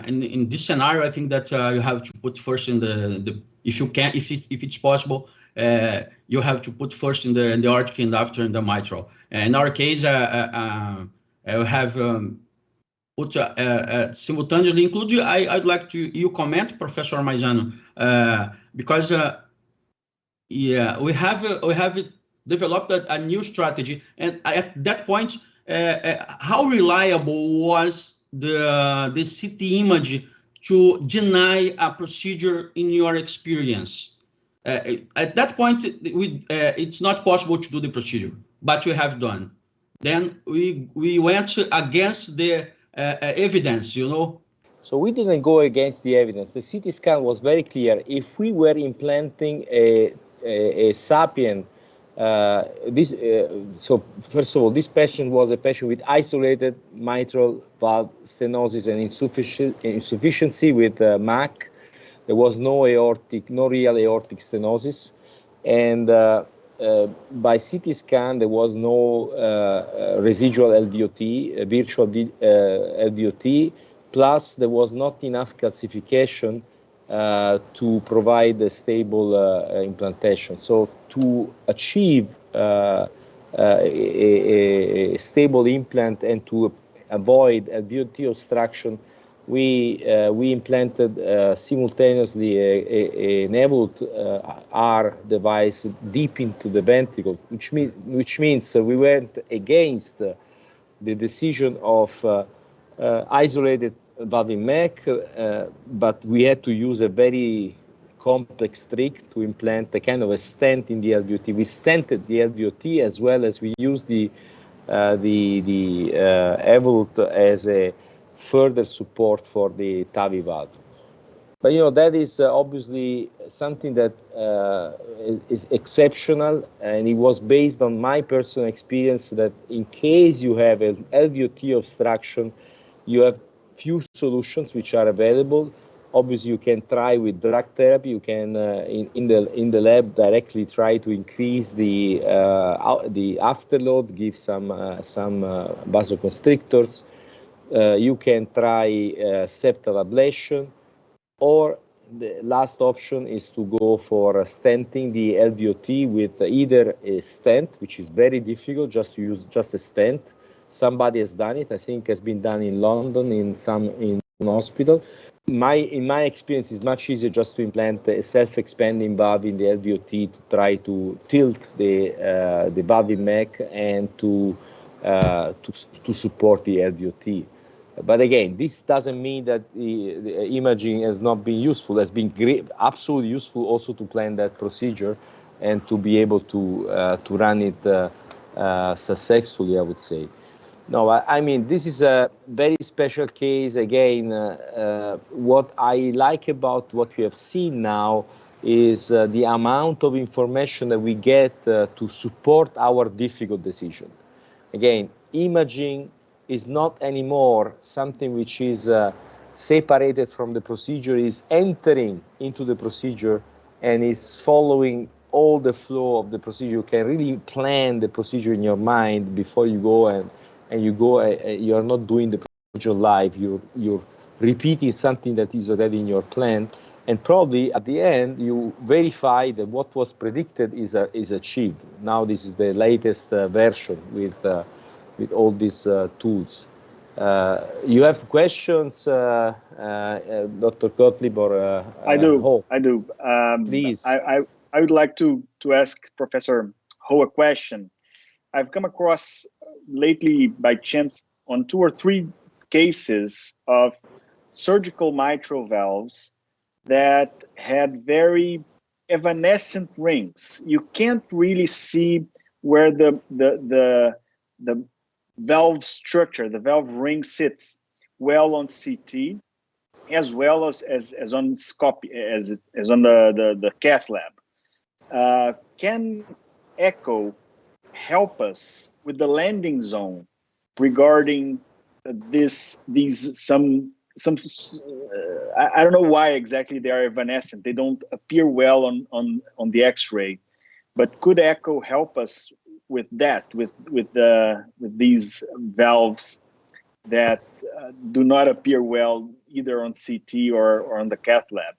in this scenario, I think that you have to put first in the if you can, if it's possible, you have to put first in the aortic and after in the mitral. In our case, we have put simultaneously include. I'd like you comment, Professor Maisano, because yeah, we have developed a new strategy, and at that point, how reliable was the CT image to deny a procedure in your experience? At that point, it's not possible to do the procedure, but we have done. Then we went against the evidence, you know. So we didn't go against the evidence. The CT scan was very clear. If we were implanting a sapien, so first of all, this patient was a patient with isolated mitral valve stenosis and insufficiency with MAC. There was no real aortic stenosis, and by CT scan there was no residual LVOT, virtual LVOT. Plus, there was not enough calcification to provide a stable implantation. So to achieve a stable implant and to avoid LVOT obstruction, we implanted simultaneously an evolute R device deep into the ventricle, which means we went against the decision of isolated valve in MAC, but we had to use a very complex trick to implant a kind of a stent in the LVOT. We stented the LVOT as well as we used the evolute as a further support for the TAVI valve. But you know, that is obviously something that is exceptional, and it was based on my personal experience that in case you have an LVOT obstruction, you have few solutions which are available. Obviously, you can try with drug therapy. You can in the lab directly try to increase the afterload, give some vasoconstrictors. You can try septal ablation, or the last option is to go for stenting the LVOT with either a stent, which is very difficult, just to use just a stent. Somebody has done it. I think has been done in London in hospital. In my experience, it's much easier just to implant a self-expanding valve in the LVOT to try to tilt the valve in MAC and to support the LVOT. But again, this doesn't mean that the imaging has not been useful. It has been great, absolutely useful also to plan that procedure and to be able to run it successfully, I would say. No, I mean, this is a very special case. Again, what I like about what we have seen now is the amount of information that we get to support our difficult decision. Again, imaging is not anymore something which is separated from the procedure, is entering into the procedure and is following all the flow of the procedure. You can really plan the procedure in your mind before you go, and you are not doing the procedure live. You're repeating something that is already in your plan, and probably at the end you verify that what was predicted is achieved. Now this is the latest version with all these tools. You have questions, Dr. Gottlieb, or I do. Ho? I do. Please. I would like to ask Professor Ho a question. I've come across lately by chance on 2 or 3 cases of surgical mitral valves that had very evanescent rings. You can't really see where the valve structure, the valve ring sits well on CT, as well as on Scopy, as on the cath lab. Can echo help us with the landing zone regarding I don't know why exactly they are evanescent. They don't appear well on the X-ray, but could echo help us with that, with these valves that do not appear well either on CT or on the cath lab?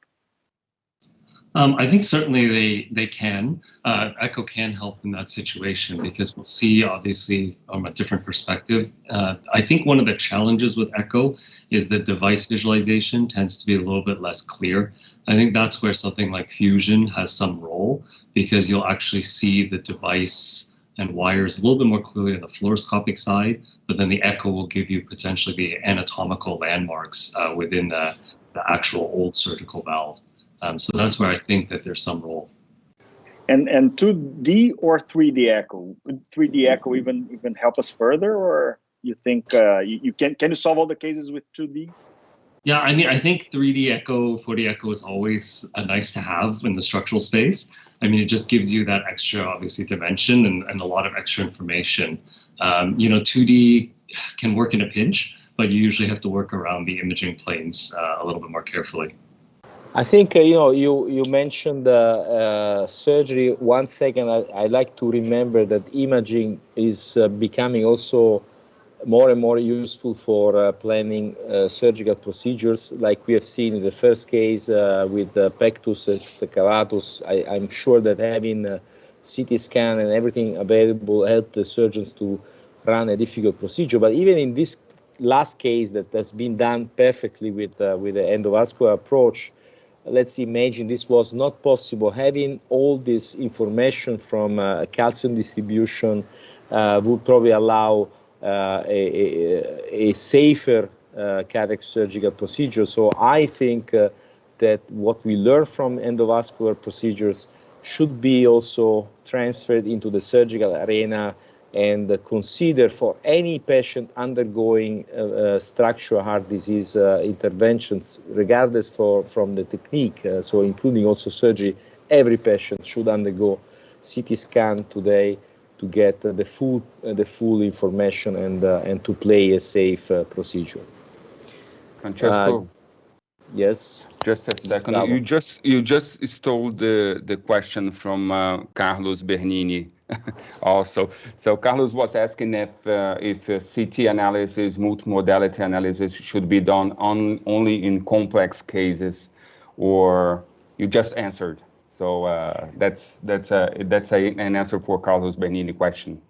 I think certainly they can. Echo can help in that situation because we'll see, obviously, from a different perspective. I think one of the challenges with echo is that device visualization tends to be a little bit less clear. I think that's where something like fusion has some role, because you'll actually see the device and wires a little bit more clearly on the fluoroscopic side, but then the echo will give you potentially the anatomical landmarks within the actual old surgical valve. So that's where I think that there's some role. And 2D or 3D echo? Would 3D echo even help us further, or you think you can you solve all the cases with 2D? Yeah, I mean, I think 3D echo, 4D echo is always nice to have in the structural space. I mean, it just gives you that extra, obviously, dimension and a lot of extra information. 2D can work in a pinch, but you usually have to work around the imaging planes a little bit more carefully. I think, you mentioned surgery. 1 second, I like to remember that imaging is becoming also more and more useful for planning surgical procedures, like we have seen in the first case with pectus excavatus. I'm sure that having a CT scan and everything available helped the surgeons to run a difficult procedure. But even in this last case that has been done perfectly with the endovascular approach, let's imagine this was not possible. Having all this information from calcium distribution would probably allow a safer cardiac surgical procedure. So I think that what we learn from endovascular procedures should be also transferred into the surgical arena and consider for any patient undergoing structural heart disease interventions, regardless from the technique, so including also surgery. Every patient should undergo CT scan today to get the full information and to play a safe procedure. Francesco. Yes. Just a second. Gustavo. You just stole the question from Carlos Bernini. Also, so Carlos was asking if CT analysis, multimodality analysis should be done only in complex cases, or you just answered. So that's an answer for Carlos Bernini question.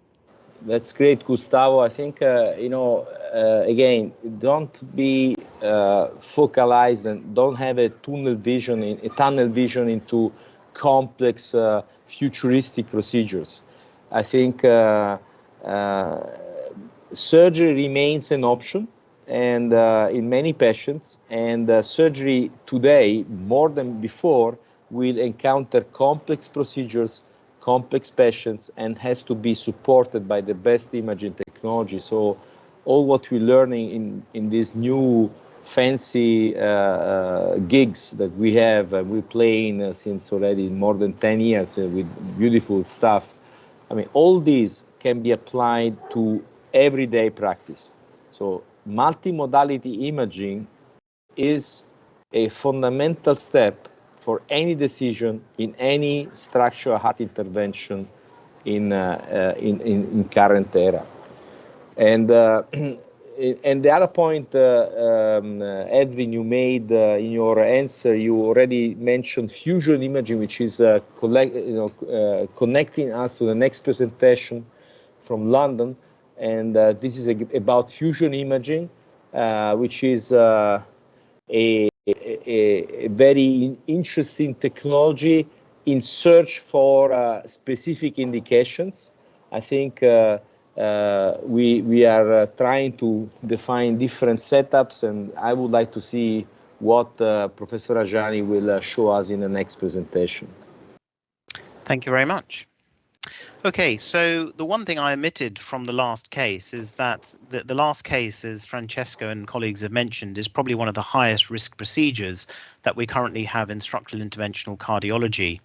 That's great, Gustavo. I think again, don't be focalized and don't have a tunnel vision into complex futuristic procedures. I think surgery remains an option, and in many patients, and surgery today more than before will encounter complex procedures, complex patients, and has to be supported by the best imaging technology. So all what we're learning in these new fancy gigs that we have, we're playing since already more than 10 years with beautiful stuff. I mean, all these can be applied to everyday practice. So multimodality imaging is a fundamental step for any decision in any structural heart intervention in current era. And the other point, Edwin, you made in your answer, you already mentioned fusion imaging, which is connecting us to the next presentation from London. And this is about fusion imaging, which is a very interesting technology in search for specific indications. I think we are trying to define different setups, and I would like to see what Professor Rajani will show us in the next presentation. Thank you very much. Okay, so the one thing I omitted from the last case is that the last case, as Francesco and colleagues have mentioned, is probably one of the highest risk procedures that we currently have in structural interventional cardiology.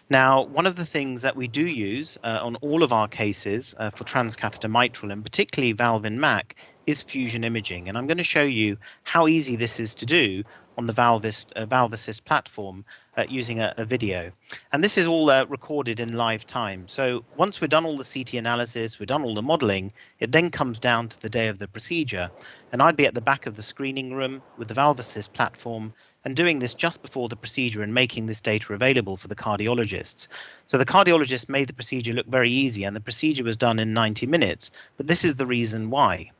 Now, one of the things that we do use on all of our cases for transcatheter mitral, and particularly valve in MAC, is fusion imaging. And I'm going to show you how easy this is to do on the Valve Assist platform using a video. And this is all recorded in live time. So once we're done all the CT analysis, we're done all the modeling, it then comes down to the day of the procedure. And I'd be at the back of the screening room with the Valve Assist platform and doing this just before the procedure and making this data available for the cardiologists. So the cardiologist made the procedure look very easy, and the procedure was done in 90 minutes, but this is the reason why.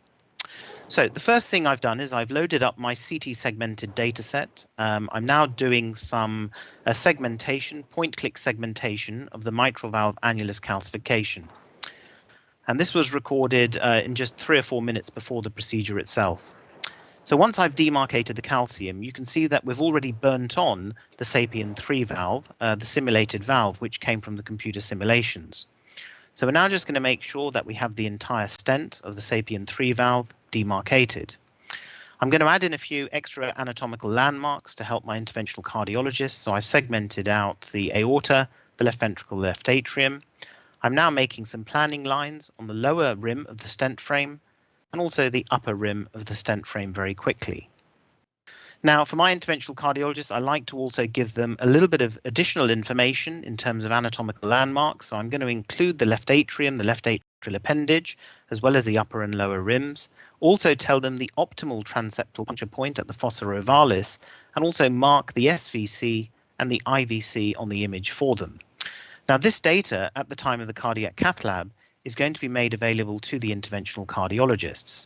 So the first thing I've done is I've loaded up my CT segmented data set. I'm now doing some segmentation, point-click segmentation of the mitral valve annulus calcification. And this was recorded in just 3 or 4 minutes before the procedure itself. So once I've demarcated the calcium, you can see that we've already burnt on the SAPIEN 3 valve, the simulated valve, which came from the computer simulations. So we're now just going to make sure that we have the entire stent of the SAPIEN 3 valve demarcated. I'm going to add in a few extra anatomical landmarks to help my interventional cardiologists. So I've segmented out the aorta, the left ventricle, left atrium. I'm now making some planning lines on the lower rim of the stent frame and also the upper rim of the stent frame very quickly. Now, for my interventional cardiologists, I like to also give them a little bit of additional information in terms of anatomical landmarks. So I'm going to include the left atrium, the left atrial appendage, as well as the upper and lower rims. Also tell them the optimal transeptal puncture point at the fossa ovalis, and also mark the SVC and the IVC on the image for them. Now, this data at the time of the cardiac cath lab is going to be made available to the interventional cardiologists.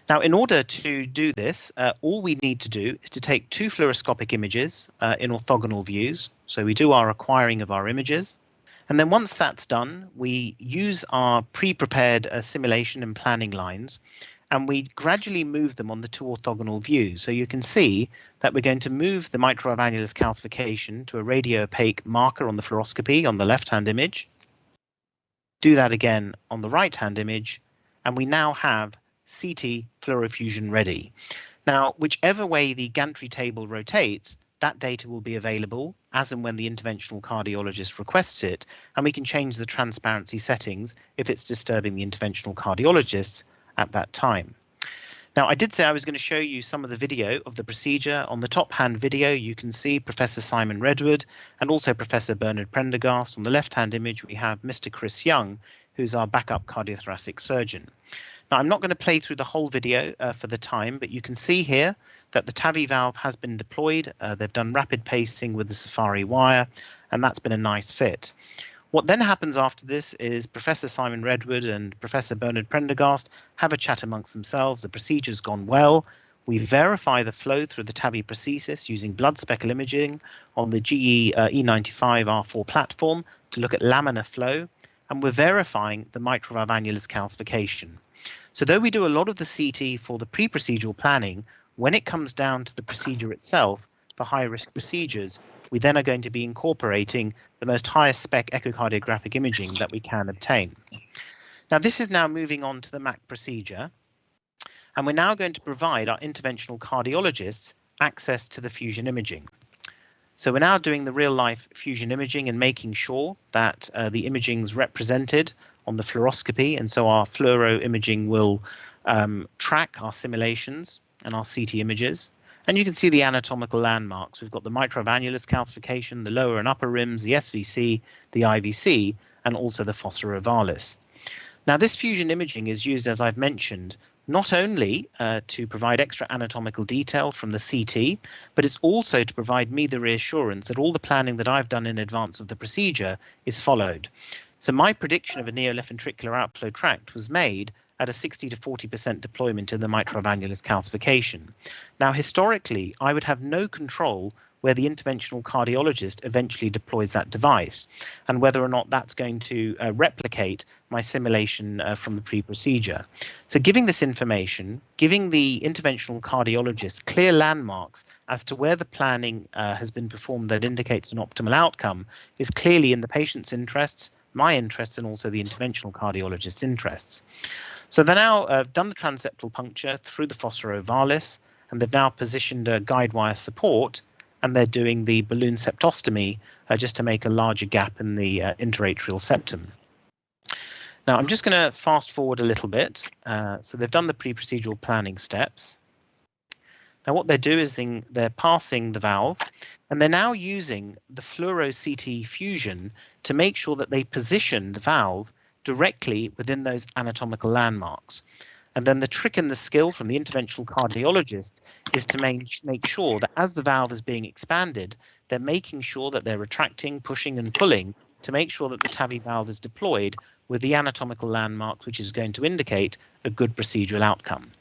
Now, in order to do this, all we need to do is to take 2 fluoroscopic images in orthogonal views. So we do our acquiring of our images. And then once that's done, we use our pre-prepared simulation and planning lines, and we gradually move them on the 2 orthogonal views. So you can see that we're going to move the mitral valve annulus calcification to a radio-opaque marker on the fluoroscopy on the left-hand image. Do that again on the right-hand image, and we now have CT fluorofusion ready. Now, whichever way the gantry table rotates, that data will be available as and when the interventional cardiologist requests it, and we can change the transparency settings if it's disturbing the interventional cardiologists at that time. Now, I did say I was going to show you some of the video of the procedure. On the top-hand video, you can see Professor Simon Redwood and also Professor Bernard Prendergast. On the left-hand image, we have Mr. Chris Young, who's our backup cardiothoracic surgeon. Now, I'm not going to play through the whole video for the time, but you can see here that the TAVI valve has been deployed. They've done rapid pacing with the Safari wire, and that's been a nice fit. What then happens after this is Professor Simon Redwood and Professor Bernard Prendergast have a chat amongst themselves. The procedure's gone well. We verify the flow through the TAVI prosthesis using blood speckle imaging on the GE E95 R4 platform to look at laminar flow, and we're verifying the mitral valve annulus calcification. So though we do a lot of the CT for the pre-procedural planning, when it comes down to the procedure itself for high-risk procedures, we then are going to be incorporating the most highest spec echocardiographic imaging that we can obtain. Now, this is now moving on to the MAC procedure, and we're now going to provide our interventional cardiologists access to the fusion imaging. So we're now doing the real-life fusion imaging and making sure that the imaging's represented on the fluoroscopy, and so our fluoro imaging will track our simulations and our CT images. And you can see the anatomical landmarks. We've got the mitral valve annulus calcification, the lower and upper rims, the SVC, the IVC, and also the fossa ovalis. Now, this fusion imaging is used, as I've mentioned, not only to provide extra anatomical detail from the CT, but it's also to provide me the reassurance that all the planning that I've done in advance of the procedure is followed. So my prediction of a neo-left ventricular outflow tract was made at a 60 to 40% deployment in the mitral valve annulus calcification. Now, historically, I would have no control where the interventional cardiologist eventually deploys that device, and whether or not that's going to replicate my simulation from the pre-procedure. So giving this information, giving the interventional cardiologist clear landmarks as to where the planning has been performed that indicates an optimal outcome is clearly in the patient's interests, my interests, and also the interventional cardiologist's interests. So they're now done the transeptal puncture through the fossa ovalis, and they've now positioned a guide wire support, and they're doing the balloon septostomy just to make a larger gap in the interatrial septum. Now I'm just going to fast forward a little bit. So they've done the pre-procedural planning steps. Now what they do is they're passing the valve, and they're now using the fluoro-CT fusion to make sure that they position the valve directly within those anatomical landmarks. And then the trick and the skill from the interventional cardiologist is to make sure that as the valve is being expanded, they're making sure that they're retracting, pushing and pulling to make sure that the TAVI valve is deployed with the anatomical landmark, which is going to indicate a good procedural outcome.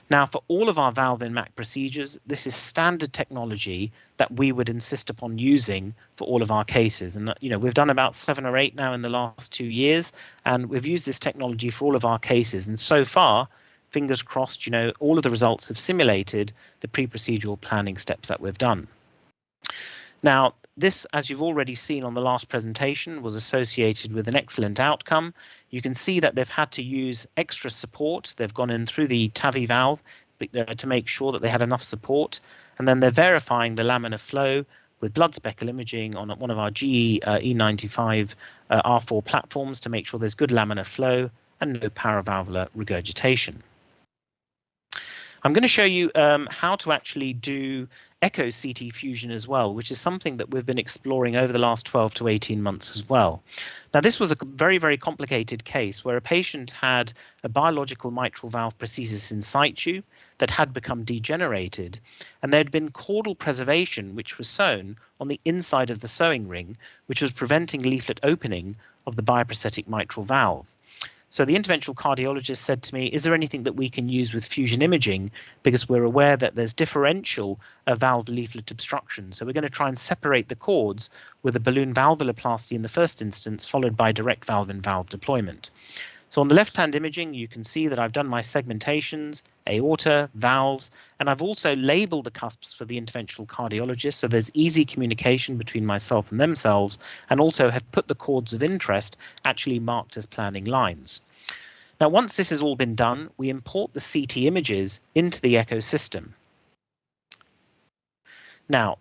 Now, for all of our valve in MAC procedures, this is standard technology that we would insist upon using for all of our cases. And, you know, we've done about 7 or 8 now in the last 2 years, and we've used this technology for all of our cases. And so far, fingers crossed, you know, all of the results have simulated the pre-procedural planning steps that we've done. Now, this, as you've already seen on the last presentation, was associated with an excellent outcome. You can see that they've had to use extra support. They've gone in through the TAVI valve to make sure that they had enough support. And then they're verifying the laminar flow with blood speckle imaging on one of our GE E95 R4 platforms to make sure there's good laminar flow and no paravalvular regurgitation. I'm going to show you how to actually do echo CT fusion as well, which is something that we've been exploring over the last 12 to 18 months as well. Now, this was a very, very complicated case where a patient had a biological mitral valve prosthesis in situ that had become degenerated, and there had been caudal preservation, which was sewn on the inside of the sewing ring, which was preventing leaflet opening of the bioprosthetic mitral valve. So the interventional cardiologist said to me, is there anything that we can use with fusion imaging? Because we're aware that there's differential valve leaflet obstruction. So we're going to try and separate the cords with a balloon valvuloplasty in the first instance, followed by direct valve-in-valve deployment. So on the left-hand imaging, you can see that I've done my segmentations, aorta, valves, and I've also labeled the cusps for the interventional cardiologist. So there's easy communication between myself and themselves, and also have put the cords of interest actually marked as planning lines. Now, once this has all been done, we import the CT images into the echo system. Now,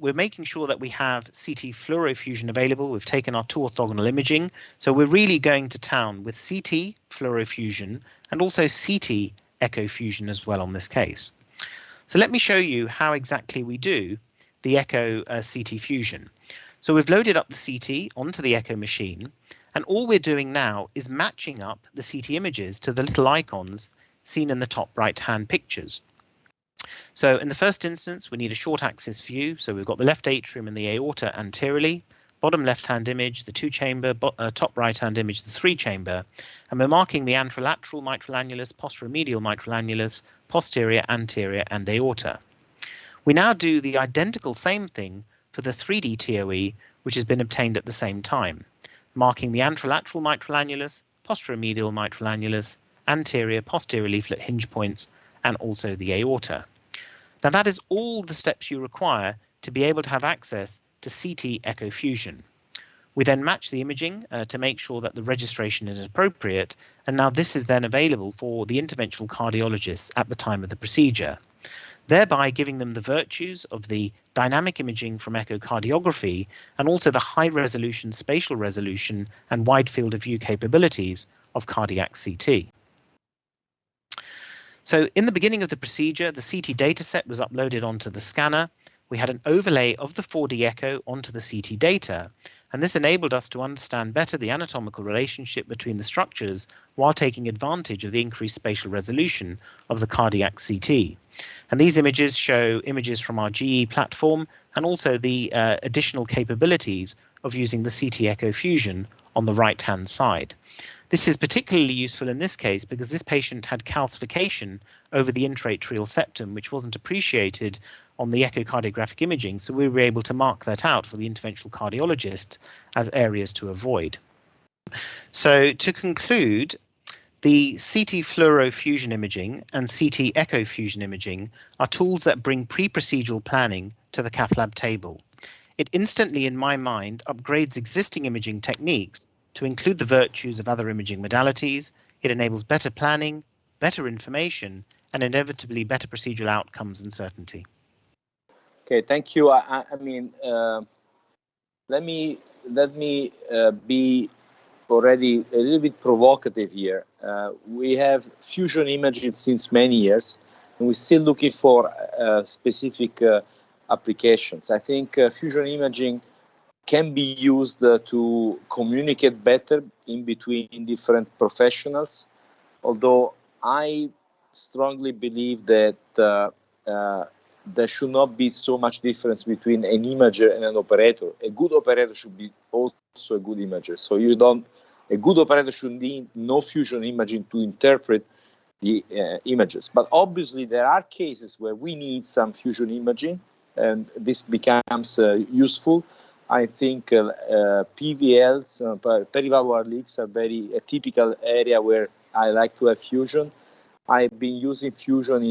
we're making sure that we have CT fluorofusion available. We've taken our 2 orthogonal imaging. So we're really going to town with CT fluorofusion and also CT echo fusion as well on this case. So let me show you how exactly we do the echo CT fusion. So we've loaded up the CT onto the echo machine, and all we're doing now is matching up the CT images to the little icons seen in the top right-hand pictures. So in the first instance, we need a short axis view. So we've got the left atrium and the aorta anteriorly, bottom left-hand image, the 2-chamber, top right-hand image, the 3-chamber, and we're marking the anterolateral mitral annulus, posteromedial mitral annulus, posterior, anterior, and aorta. We now do the identical same thing for the 3D TOE, which has been obtained at the same time, marking the anterolateral mitral annulus, posteromedial mitral annulus, anterior, posterior leaflet hinge points, and also the aorta. Now that is all the steps you require to be able to have access to CT echo fusion. We then match the imaging to make sure that the registration is appropriate, and now this is then available for the interventional cardiologists at the time of the procedure, thereby giving them the virtues of the dynamic imaging from echocardiography and also the high resolution, spatial resolution and wide field of view capabilities of cardiac CT. So in the beginning of the procedure, the CT dataset was uploaded onto the scanner. We had an overlay of the 4D echo onto the CT data, and this enabled us to understand better the anatomical relationship between the structures while taking advantage of the increased spatial resolution of the cardiac CT. And these images show images from our GE platform and also the additional capabilities of using the CT echo fusion on the right-hand side. This is particularly useful in this case because this patient had calcification over the intraatrial septum, which wasn't appreciated on the echocardiographic imaging, so we were able to mark that out for the interventional cardiologist as areas to avoid. So to conclude, the CT fluorofusion imaging and CT echo fusion imaging are tools that bring pre-procedural planning to the cath lab table. It instantly, in my mind, upgrades existing imaging techniques to include the virtues of other imaging modalities. It enables better planning, better information, and inevitably better procedural outcomes and certainty. Okay, thank you. I mean, let me be already a little bit provocative here. We have fusion imaging since many years, and we're still looking for specific applications. I think fusion imaging can be used to communicate better in between different professionals, although I strongly believe that there should not be so much difference between an imager and an operator. A good operator should be also a good imager. So a good operator should need no fusion imaging to interpret the images. But obviously there are cases where we need some fusion imaging, and this becomes useful. I think PVLs, perivalvular leaks, are a typical area where I like to have fusion. I've been using fusion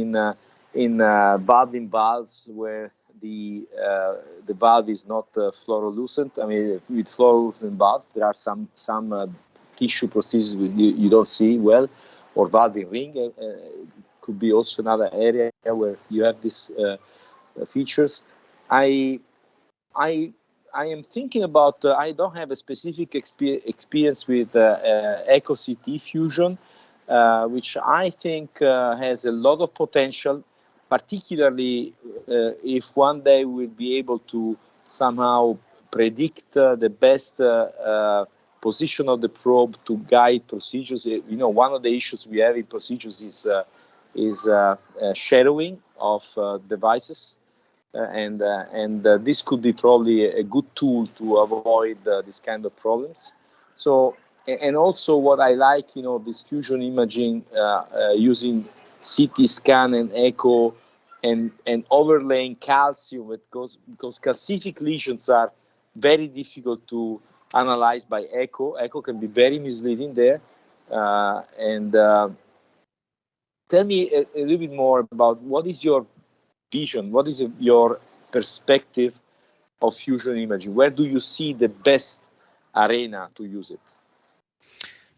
in valves where the valve is not fluorescent. I mean, with fluorescent valves, there are some tissue processes you don't see well, or valve in ring could be also another area where you have these features. I am thinking about, I don't have a specific experience with echo CT fusion, which I think has a lot of potential, particularly if one day we'll be able to somehow predict the best position of the probe to guide procedures. You know, one of the issues we have in procedures is shadowing of devices. And this could be probably a good tool to avoid this kind of problems. So, and also what I like, you know, this fusion imaging using CT scan and echo and overlaying calcium, because calcific lesions are very difficult to analyze by echo. Echo can be very misleading there. Tell me a little bit more about what is your vision, what is your perspective of fusion imaging? Where do you see the best arena to use it?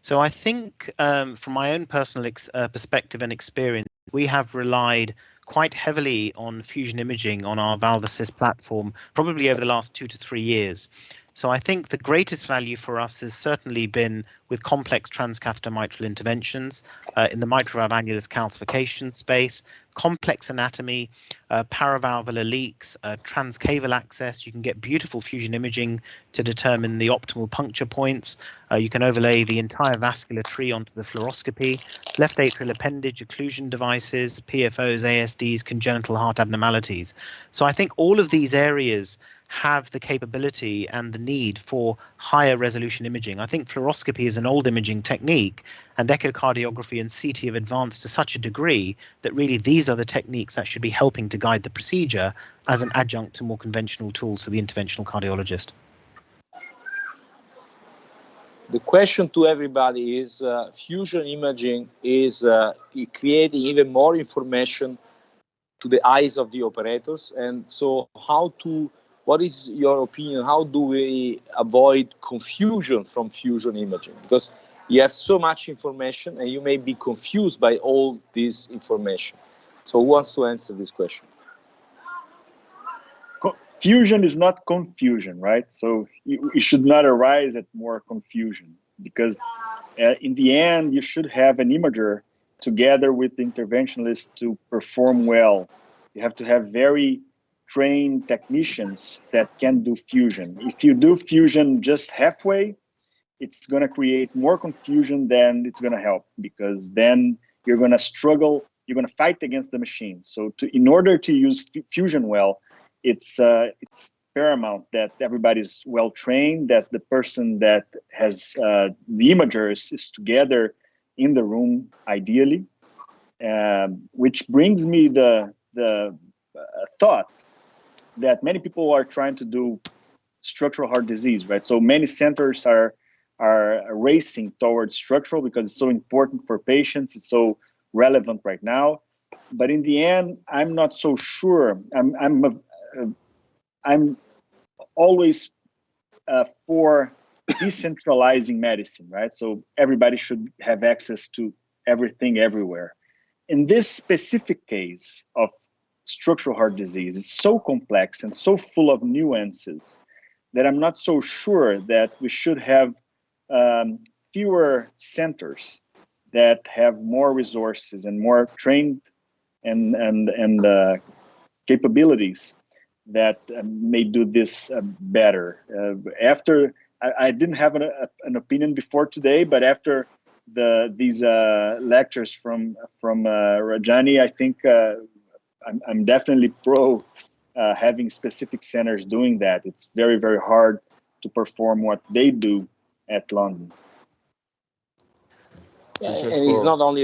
So I think from my own personal perspective and experience, we have relied quite heavily on fusion imaging on our Valve Assist platform, probably over the last 2 to 3 years. So I think the greatest value for us has certainly been with complex transcatheter mitral interventions in the mitral valve annulus calcification space, complex anatomy, paravalvular leaks, transcaval access. You can get beautiful fusion imaging to determine the optimal puncture points. You can overlay the entire vascular tree onto the fluoroscopy, left atrial appendage occlusion devices, PFOs, ASDs, congenital heart abnormalities. So I think all of these areas have the capability and the need for higher resolution imaging. I think fluoroscopy is an old imaging technique, and echocardiography and CT have advanced to such a degree that really these are the techniques that should be helping to guide the procedure as an adjunct to more conventional tools for the interventional cardiologist. The question to everybody is, fusion imaging is creating even more information to the eyes of the operators, and so what is your opinion? How do we avoid confusion from fusion imaging? Because you have so much information and you may be confused by all this information. So who wants to answer this question? Fusion is not confusion, right? So it should not arise at more confusion, because in the end, you should have an imager together with the interventionalist to perform well. You have to have very trained technicians that can do fusion. If you do fusion just halfway, it's going to create more confusion than it's going to help, because then you're going to struggle, you're going to fight against the machine. So in order to use fusion well, it's paramount that everybody's well trained, that the person that has the imagers is together in the room, ideally, which brings me the thought that many people are trying to do structural heart disease, right? So many centers are racing towards structural because it's so important for patients. It's so relevant right now. But in the end, I'm not so sure. I'm always for decentralizing medicine, right? So everybody should have access to everything everywhere. In this specific case of structural heart disease, it's so complex and so full of nuances that I'm not so sure that we should have fewer centers that have more resources and more trained and capabilities that may do this better. After I didn't have an opinion before today, but after these lectures from Rajani, I think I'm definitely pro having specific centers doing that. It's very, very hard to perform what they do at London. Yeah, and it's not only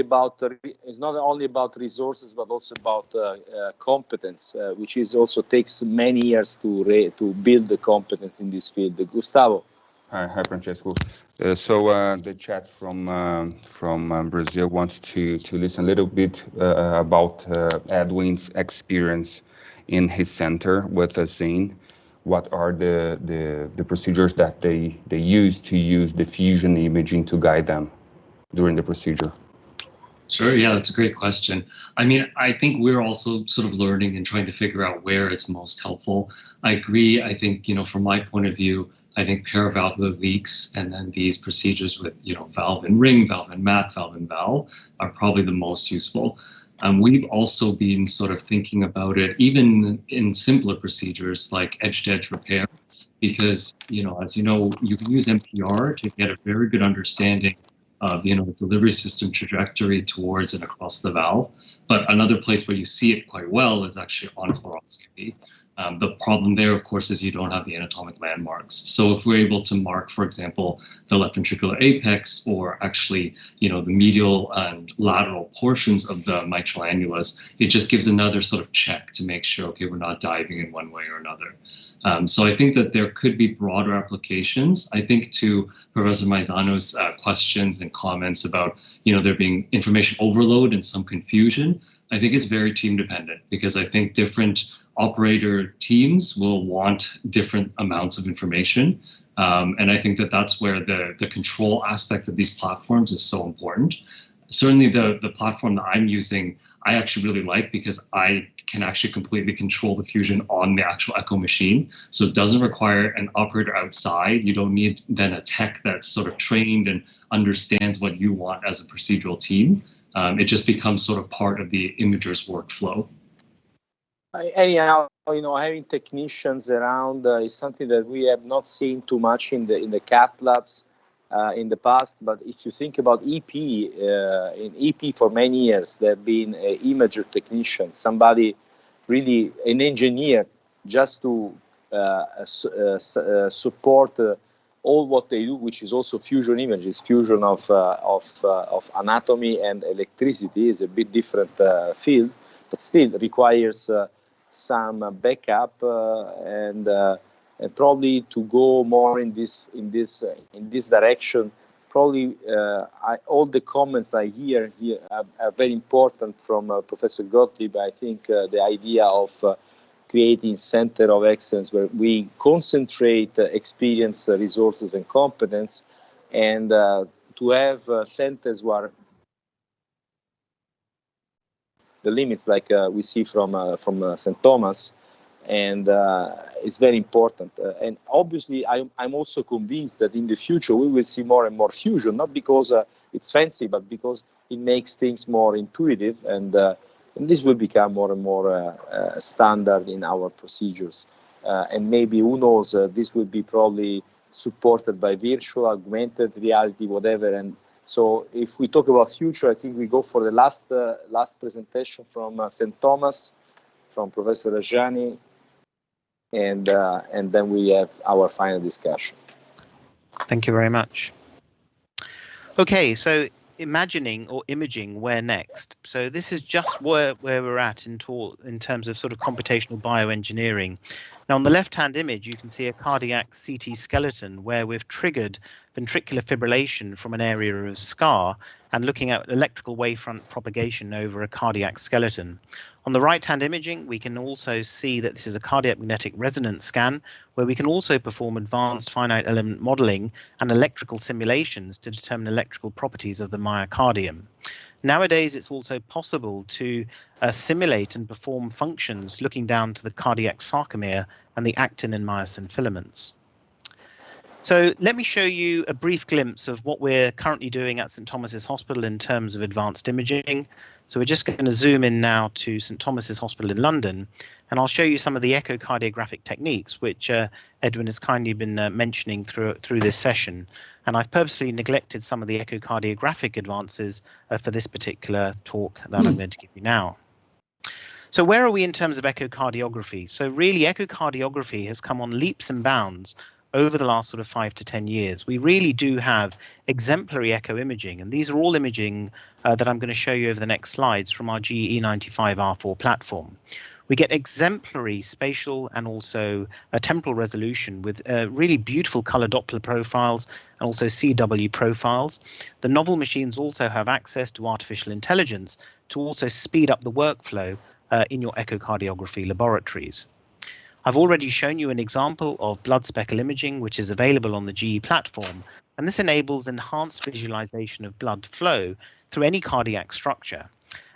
about resources, but also about competence, which is also takes many years to build the competence in this field. Gustavo. Hi, Francesco. So the chat from Brazil wants to listen a little bit about Edwin's experience in his center with Zane. What are the procedures that they use to use the fusion imaging to guide them during the procedure? Sure, yeah, that's a great question. I mean, I think we're also sort of learning and trying to figure out where it's most helpful. I agree. I think, from my point of view, I think paravalvular leaks and then these procedures with, valve and ring, valve and mat, valve and valve are probably the most useful. We've also been sort of thinking about it, even in simpler procedures like edge-to-edge repair, because, as you know, you can use MPR to get a very good understanding of, the delivery system trajectory towards and across the valve. But another place where you see it quite well is actually on fluoroscopy. The problem there, of course, is you don't have the anatomic landmarks. So if we're able to mark, for example, the left ventricular apex, or actually, the medial and lateral portions of the mitral annulus, it just gives another sort of check to make sure, okay, we're not diving in one way or another. So I think that there could be broader applications. I think to Professor Maisano's questions and comments about, there being information overload and some confusion, I think it's very team dependent, because I think different operator teams will want different amounts of information. And I think that that's where the control aspect of these platforms is so important. Certainly the platform that I'm using, I actually really like, because I can actually completely control the fusion on the actual echo machine. So it doesn't require an operator outside. You don't need then a tech that's sort of trained and understands what you want as a procedural team. It just becomes sort of part of the imager's workflow. Anyhow, having technicians around is something that we have not seen too much in the cath labs in the past. But if you think about EP, in EP for many years, there have been an imager technician, somebody really, an engineer, just to support all what they do, which is also fusion images. Fusion of anatomy and electricity is a bit different field, but still requires some backup and probably to go more in this direction. Probably all the comments I hear here are very important from Professor Gottlieb. I think the idea of creating center of excellence where we concentrate experience, resources, and competence, and to have centers where the limits, like we see from St. Thomas, and it's very important. And obviously, I'm also convinced that in the future we will see more and more fusion, not because it's fancy, but because it makes things more intuitive, and this will become more and more standard in our procedures. And maybe, who knows, this will be probably supported by virtual, augmented reality, whatever. And so if we talk about future, I think we go for the last presentation from St. Thomas, from Professor Rajani. and then we have our final discussion. Thank you very much. Okay, so imagining or imaging where next. So this is just where we're at in terms of sort of computational bioengineering. Now on the left-hand image, you can see a cardiac CT skeleton where we've triggered ventricular fibrillation from an area of scar and looking at electrical wavefront propagation over a cardiac skeleton. On the right-hand imaging, we can also see that this is a cardiac magnetic resonance scan where we can also perform advanced finite element modeling and electrical simulations to determine electrical properties of the myocardium. Nowadays, it's also possible to simulate and perform functions looking down to the cardiac sarcomere and the actin and myosin filaments. So let me show you a brief glimpse of what we're currently doing at St. Thomas's Hospital in terms of advanced imaging. So we're just going to zoom in now to St. Thomas's Hospital in London, and I'll show you some of the echocardiographic techniques, which Edwin has kindly been mentioning through this session. And I've purposely neglected some of the echocardiographic advances for this particular talk that I'm going to give you now. So where are we in terms of echocardiography? So really, echocardiography has come on leaps and bounds over the last sort of 5 to 10 years. We really do have exemplary echo imaging, and these are all imaging that I'm going to show you over the next slides from our GE 95R4 platform. We get exemplary spatial and also temporal resolution with really beautiful color Doppler profiles and also CW profiles. The novel machines also have access to artificial intelligence to also speed up the workflow in your echocardiography laboratories. I've already shown you an example of blood speckle imaging, which is available on the GE platform, and this enables enhanced visualization of blood flow through any cardiac structure.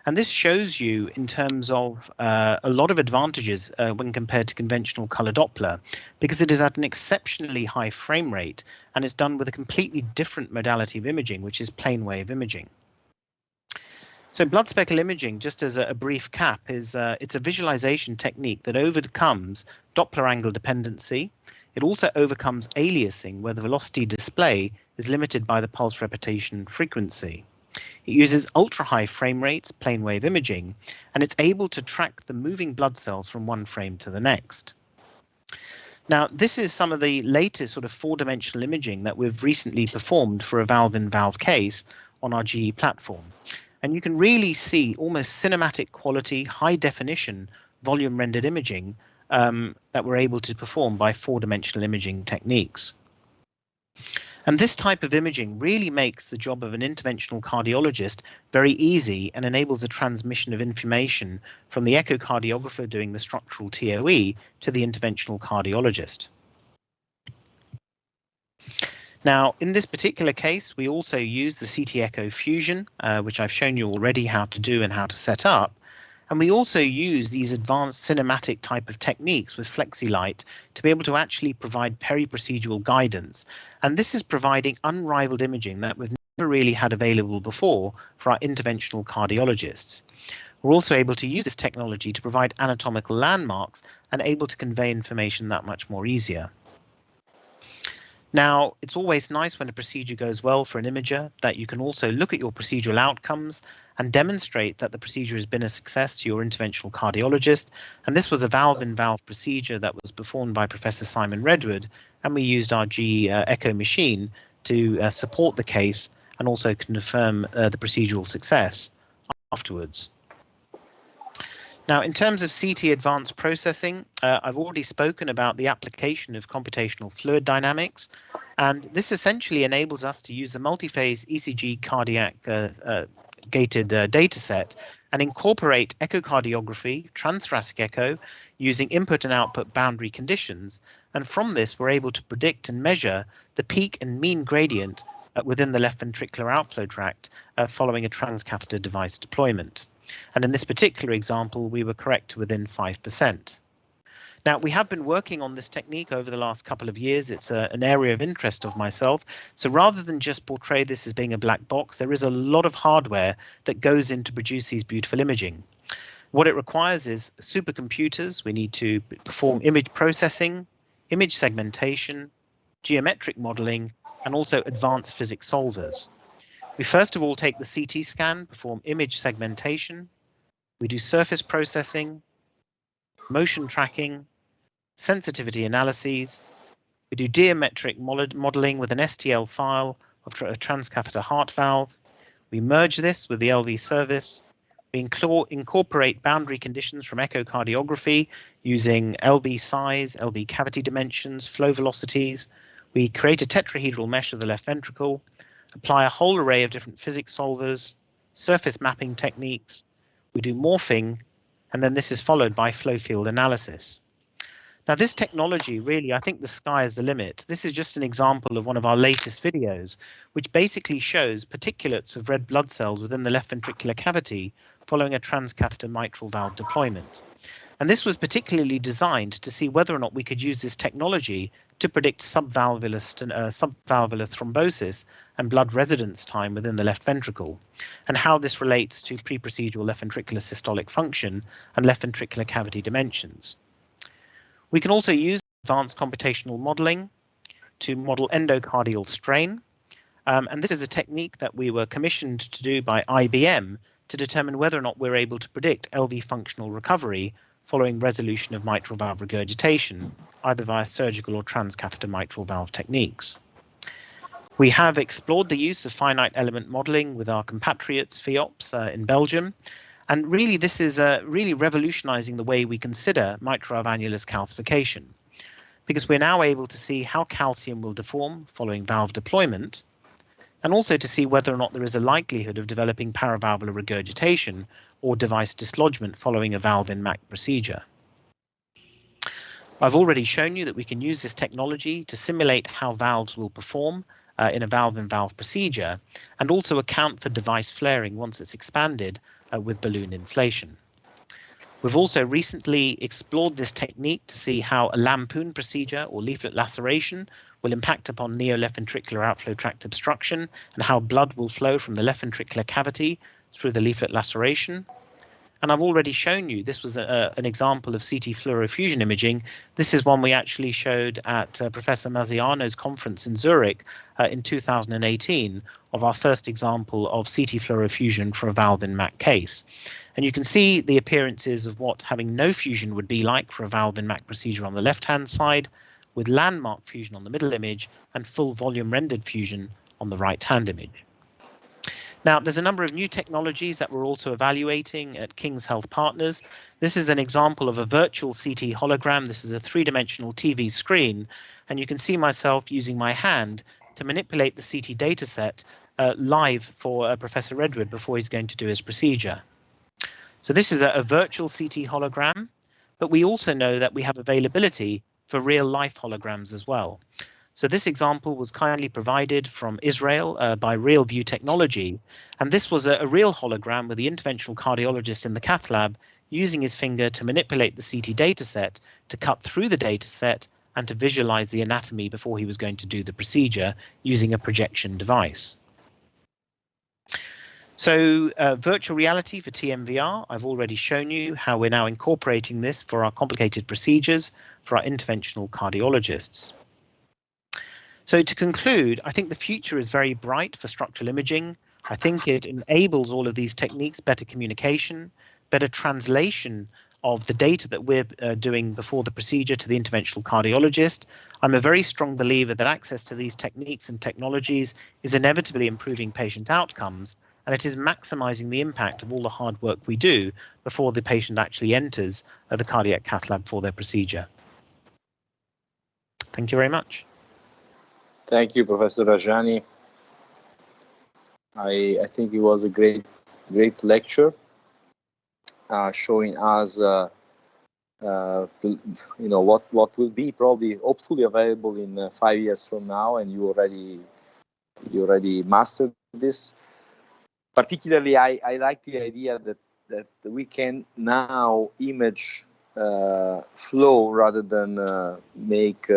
And this shows you in terms of a lot of advantages when compared to conventional color Doppler, because it is at an exceptionally high frame rate and it's done with a completely different modality of imaging, which is plane wave imaging. So blood speckle imaging, just as a brief cap, is it's a visualization technique that overcomes Doppler angle dependency. It also overcomes aliasing, where the velocity display is limited by the pulse repetition frequency. It uses ultra-high frame rates, plane wave imaging, and it's able to track the moving blood cells from one frame to the next. Now, this is some of the latest sort of four-dimensional imaging that we've recently performed for a valve-in-valve case on our GE platform. And you can really see almost cinematic quality, high definition, volume rendered imaging that we're able to perform by four-dimensional imaging techniques. And this type of imaging really makes the job of an interventional cardiologist very easy and enables the transmission of information from the echocardiographer doing the structural TOE to the interventional cardiologist. Now, in this particular case, we also use the CT Echo Fusion, which I've shown you already how to do and how to set up. And we also use these advanced cinematic type of techniques with FlexiLight to be able to actually provide peri-procedural guidance. And this is providing unrivaled imaging that we've never really had available before for our interventional cardiologists. We're also able to use this technology to provide anatomical landmarks and able to convey information that much more easier. Now, it's always nice when a procedure goes well for an imager that you can also look at your procedural outcomes and demonstrate that the procedure has been a success to your interventional cardiologist. And this was a valve-in-valve procedure that was performed by Professor Simon Redwood, and we used our GE Echo machine to support the case and also confirm the procedural success afterwards. Now, in terms of CT advanced processing, I've already spoken about the application of computational fluid dynamics, and this essentially enables us to use the multi-phase ECG cardiac gated data set and incorporate echocardiography, transthoracic echo, using input and output boundary conditions. And from this, we're able to predict and measure the peak and mean gradient within the left ventricular outflow tract following a transcatheter device deployment. And in this particular example, we were correct within 5%. Now, we have been working on this technique over the last couple of years. It's an area of interest of myself. So rather than just portray this as being a black box, there is a lot of hardware that goes in to produce these beautiful imaging. What it requires is supercomputers. We need to perform image processing, image segmentation, geometric modeling, and also advanced physics solvers. We first of all take the CT scan, perform image segmentation. We do surface processing, motion tracking, sensitivity analyses. We do geometric modeling with an STL file of a transcatheter heart valve. We merge this with the LV service. We incorporate boundary conditions from echocardiography using LV size, LV cavity dimensions, flow velocities. We create a tetrahedral mesh of the left ventricle, apply a whole array of different physics solvers, surface mapping techniques. We do morphing, and then this is followed by flow field analysis. Now, this technology, really, I think the sky is the limit. This is just an example of one of our latest videos, which basically shows particulates of red blood cells within the left ventricular cavity following a transcatheter mitral valve deployment. And this was particularly designed to see whether or not we could use this technology to predict subvalvular thrombosis and blood residence time within the left ventricle, and how this relates to pre-procedural left ventricular systolic function and left ventricular cavity dimensions. We can also use advanced computational modeling to model endocardial strain. And this is a technique that we were commissioned to do by IBM to determine whether or not we're able to predict LV functional recovery following resolution of mitral valve regurgitation, either via surgical or transcatheter mitral valve techniques. We have explored the use of finite element modeling with our compatriots FIOPS in Belgium. And really, this is really revolutionizing the way we consider mitral valve annulus calcification, because we're now able to see how calcium will deform following valve deployment, and also to see whether or not there is a likelihood of developing paravalvular regurgitation or device dislodgement following a valve-in-Mac procedure. I've already shown you that we can use this technology to simulate how valves will perform in a valve-in-valve procedure, and also account for device flaring once it's expanded with balloon inflation. We've also recently explored this technique to see how a lampoon procedure or leaflet laceration will impact upon neo-left ventricular outflow tract obstruction and how blood will flow from the left ventricular cavity through the leaflet laceration. And I've already shown you, this was an example of CT fluorofusion imaging. This is one we actually showed at Professor Maisano's conference in Zurich in 2018 of our first example of CT fluorofusion for a valve-in-Mac case. And you can see the appearances of what having no fusion would be like for a valve-in-Mac procedure on the left-hand side, with landmark fusion on the middle image and full volume rendered fusion on the right-hand image. Now, there's a number of new technologies that we're also evaluating at King's Health Partners. This is an example of a virtual CT hologram. This is a three-dimensional TV screen, and you can see myself using my hand to manipulate the CT dataset live for Professor Edwin before he's going to do his procedure. So this is a virtual CT hologram, but we also know that we have availability for real-life holograms as well. So this example was kindly provided from Israel by RealView Technology, and this was a real hologram with the interventional cardiologist in the cath lab using his finger to manipulate the CT dataset, to cut through the dataset and to visualize the anatomy before he was going to do the procedure using a projection device. So virtual reality for TMVR, I've already shown you how we're now incorporating this for our complicated procedures for our interventional cardiologists. So to conclude, I think the future is very bright for structural imaging. I think it enables all of these techniques, better communication, better translation of the data that we're doing before the procedure to the interventional cardiologist. I'm a very strong believer that access to these techniques and technologies is inevitably improving patient outcomes, and it is maximizing the impact of all the hard work we do before the patient actually enters the cardiac cath lab for their procedure. Thank you very much. Thank you, Professor Rajani. I think it was a great lecture, showing us, what will be probably, hopefully, available in 5 years from now, and you already mastered this. Particularly, I like the idea that we can now image flow rather than make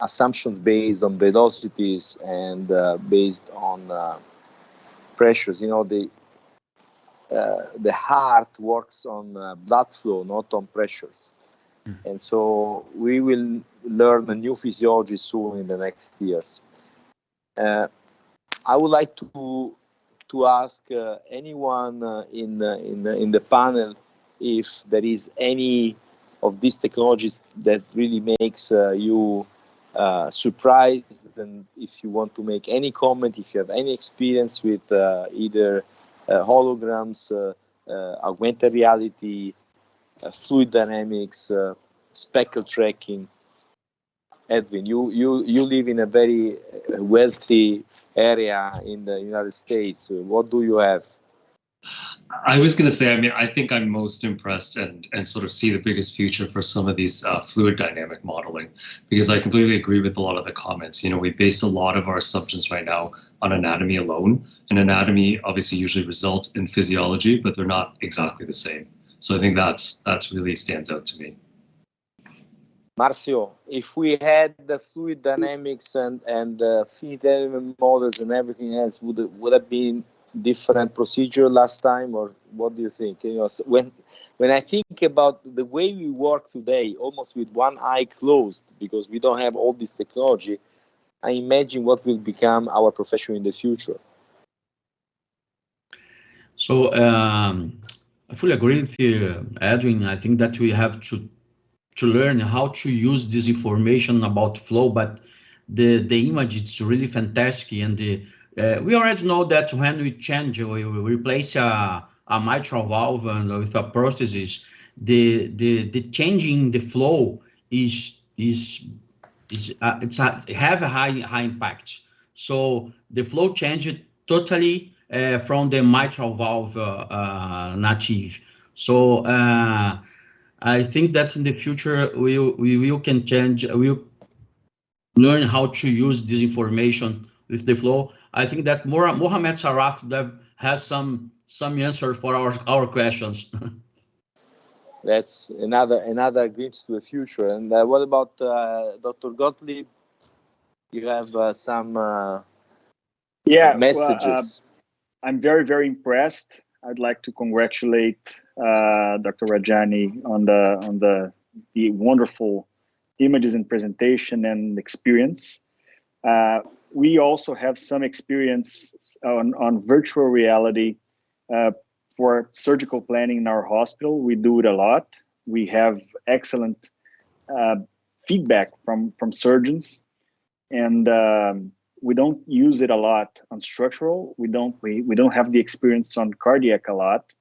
assumptions based on velocities and based on pressures. The heart works on blood flow, not on pressures. And so we will learn a new physiology soon in the next years. I would like to ask anyone in the panel if there is any these technologies that really makes you surprised? And if you want to make any comment, if you have any experience with either holograms, augmented reality, fluid dynamics, speckle tracking. Edwin, you live in a very wealthy area in the United States. What do you have? I was going to say, I mean, I think I'm most impressed and sort of see the biggest future for some of these fluid dynamic modeling, because I completely agree with a lot of the comments. You know, we base a lot of our assumptions right now on anatomy alone, and anatomy obviously usually results in physiology, but they're not exactly the same. So I think that's really stands out to me. Marcio, if we had the fluid dynamics and finite element models and everything else, would have been different procedure last time, or what do you think? You know, when I think about the way we work today, almost with one eye closed, because we don't have all this technology, I imagine what will become our profession in the future. So I fully agree with you, Edwin. I think that we have to learn how to use this information about flow, but the image, it's really fantastic. And we already know that when we change, we replace a mitral valve and with a prosthesis, the changing the flow it have a high impact. So the flow changed totally from the mitral valve native. So I think that in the future we will learn how to use this information with the flow. I think that Mohamed Saraf has some answer for our questions. That's another glimpse to the future. And what about Dr. Gottlieb? You have some messages. Well, I'm very, very impressed. I'd like to congratulate Dr. Rajani on the wonderful images and presentation and experience. We also have some experience on virtual reality for surgical planning in our hospital. We do it a lot. We have excellent feedback from surgeons, and we don't use it a lot on structural. We don't have the experience on cardiac a lot,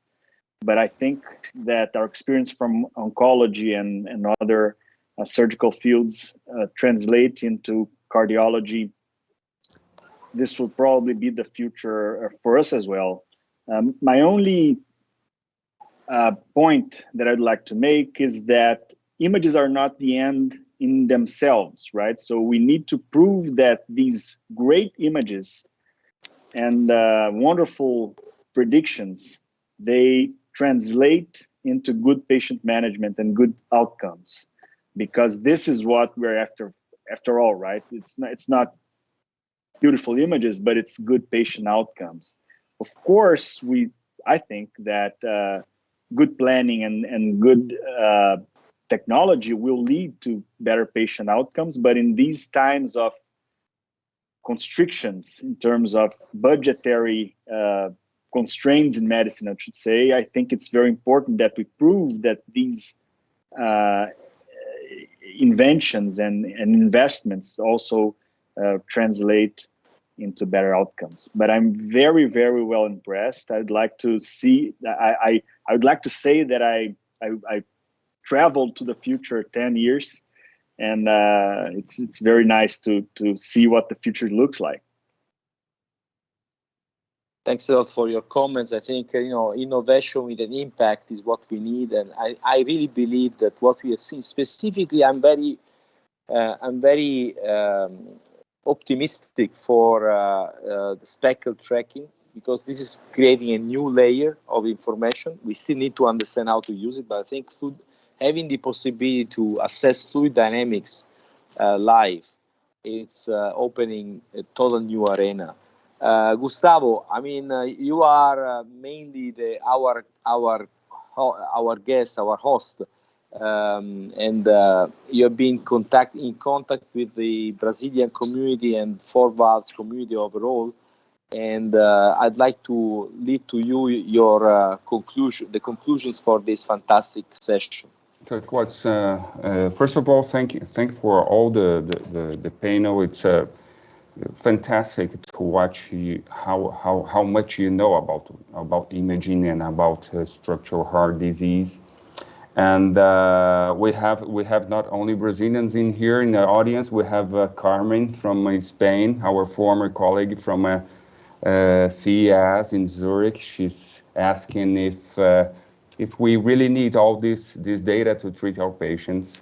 but I think that our experience from oncology and other surgical fields translate into cardiology. This will probably be the future for us as well. My only point that I'd like to make is that images are not the end in themselves, right? So we need to prove that these great images and wonderful predictions, they translate into good patient management and good outcomes, because this is what we're after all, right? It's not beautiful images, but it's good patient outcomes. Of course, I think that good planning and good technology will lead to better patient outcomes, but in these times of constrictions in terms of budgetary constraints in medicine, I should say, I think it's very important that we prove that these inventions and investments also translate into better outcomes. But I'm very, very well impressed. I'd like to see. I would like to say that I traveled to the future 10 years, and it's very nice to see what the future looks like. Thanks a lot for your comments. I think innovation with an impact is what we need, and I really believe that what we have seen specifically, I'm very optimistic for the speckle tracking, because this is creating a new layer of information. We still need to understand how to use it, but I think having the possibility to assess fluid dynamics live, it's opening a total new arena. Gustavo, I mean, you are mainly our guest, our host, and you have been in contact with the Brazilian community and for valves community overall. And I'd like to leave to you your the conclusions for this fantastic session. So it was, first of all, thank you for all the panel. It's fantastic to watch how much you know about imaging and about structural heart disease. And we have not only Brazilians in here in the audience. We have Carmen from Spain, our former colleague from CES in Zurich. She's asking if we really need all this data to treat our patients.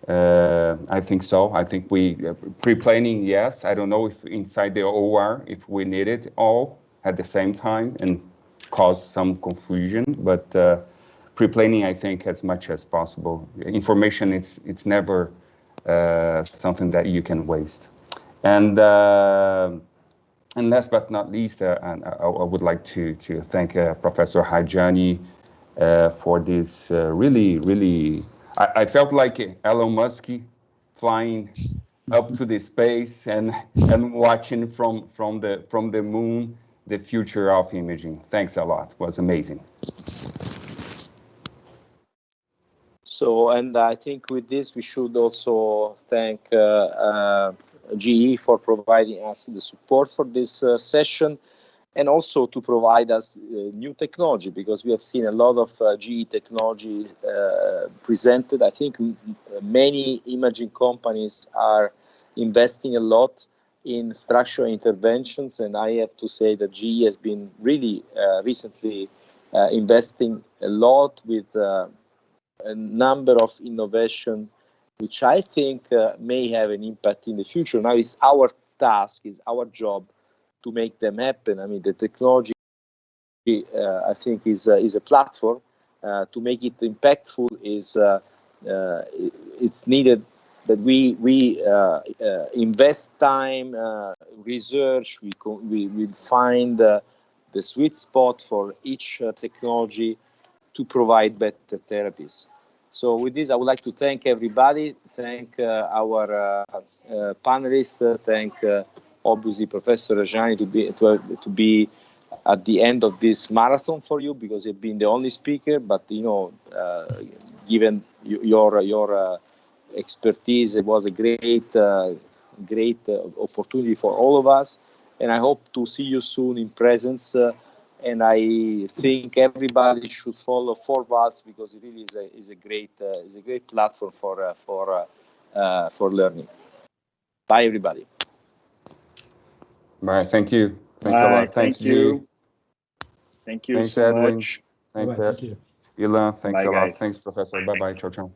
I think so. I think we pre-planning, yes. I don't know if inside the OR if we need it all at the same time and cause some confusion, but pre-planning, I think, as much as possible. Information, it's never something that you can waste. And last but not least, I would like to thank Professor Rajani for this really. I felt like Elon Musk flying up to the space and watching from the moon the future of imaging. Thanks a lot. It was amazing. So, and I think with this we should also thank GE for providing us the support for this session, and also to provide us new technology, because we have seen a lot of GE technology presented. I think many imaging companies are investing a lot in structural interventions, and I have to say that GE has been really recently investing a lot with a number of innovation, which I think may have an impact in the future. Now it's our task, is our job to make them happen. I mean, the technology, I think, is a platform. To make it impactful, it's needed that we invest time, research. We find the sweet spot for each technology to provide better therapies. So with this, I would like to thank everybody. Thank our panelists. Thank obviously Professor Rajani to be at the end of this marathon for you, because you've been the only speaker. But given your expertise, it was a great opportunity for all of us. And I hope to see you soon in presence. And I think everybody should follow 4 Valves, because it really is a great platform for learning. Bye, everybody. Bye. Thank you. Thanks a lot. Thanks, you. Thank you Thanks, so Edwin. much. Thanks, Thank you. Ilan. Thanks Bye, a lot. guys. Thanks, Professor. Bye-bye. Ciao, ciao.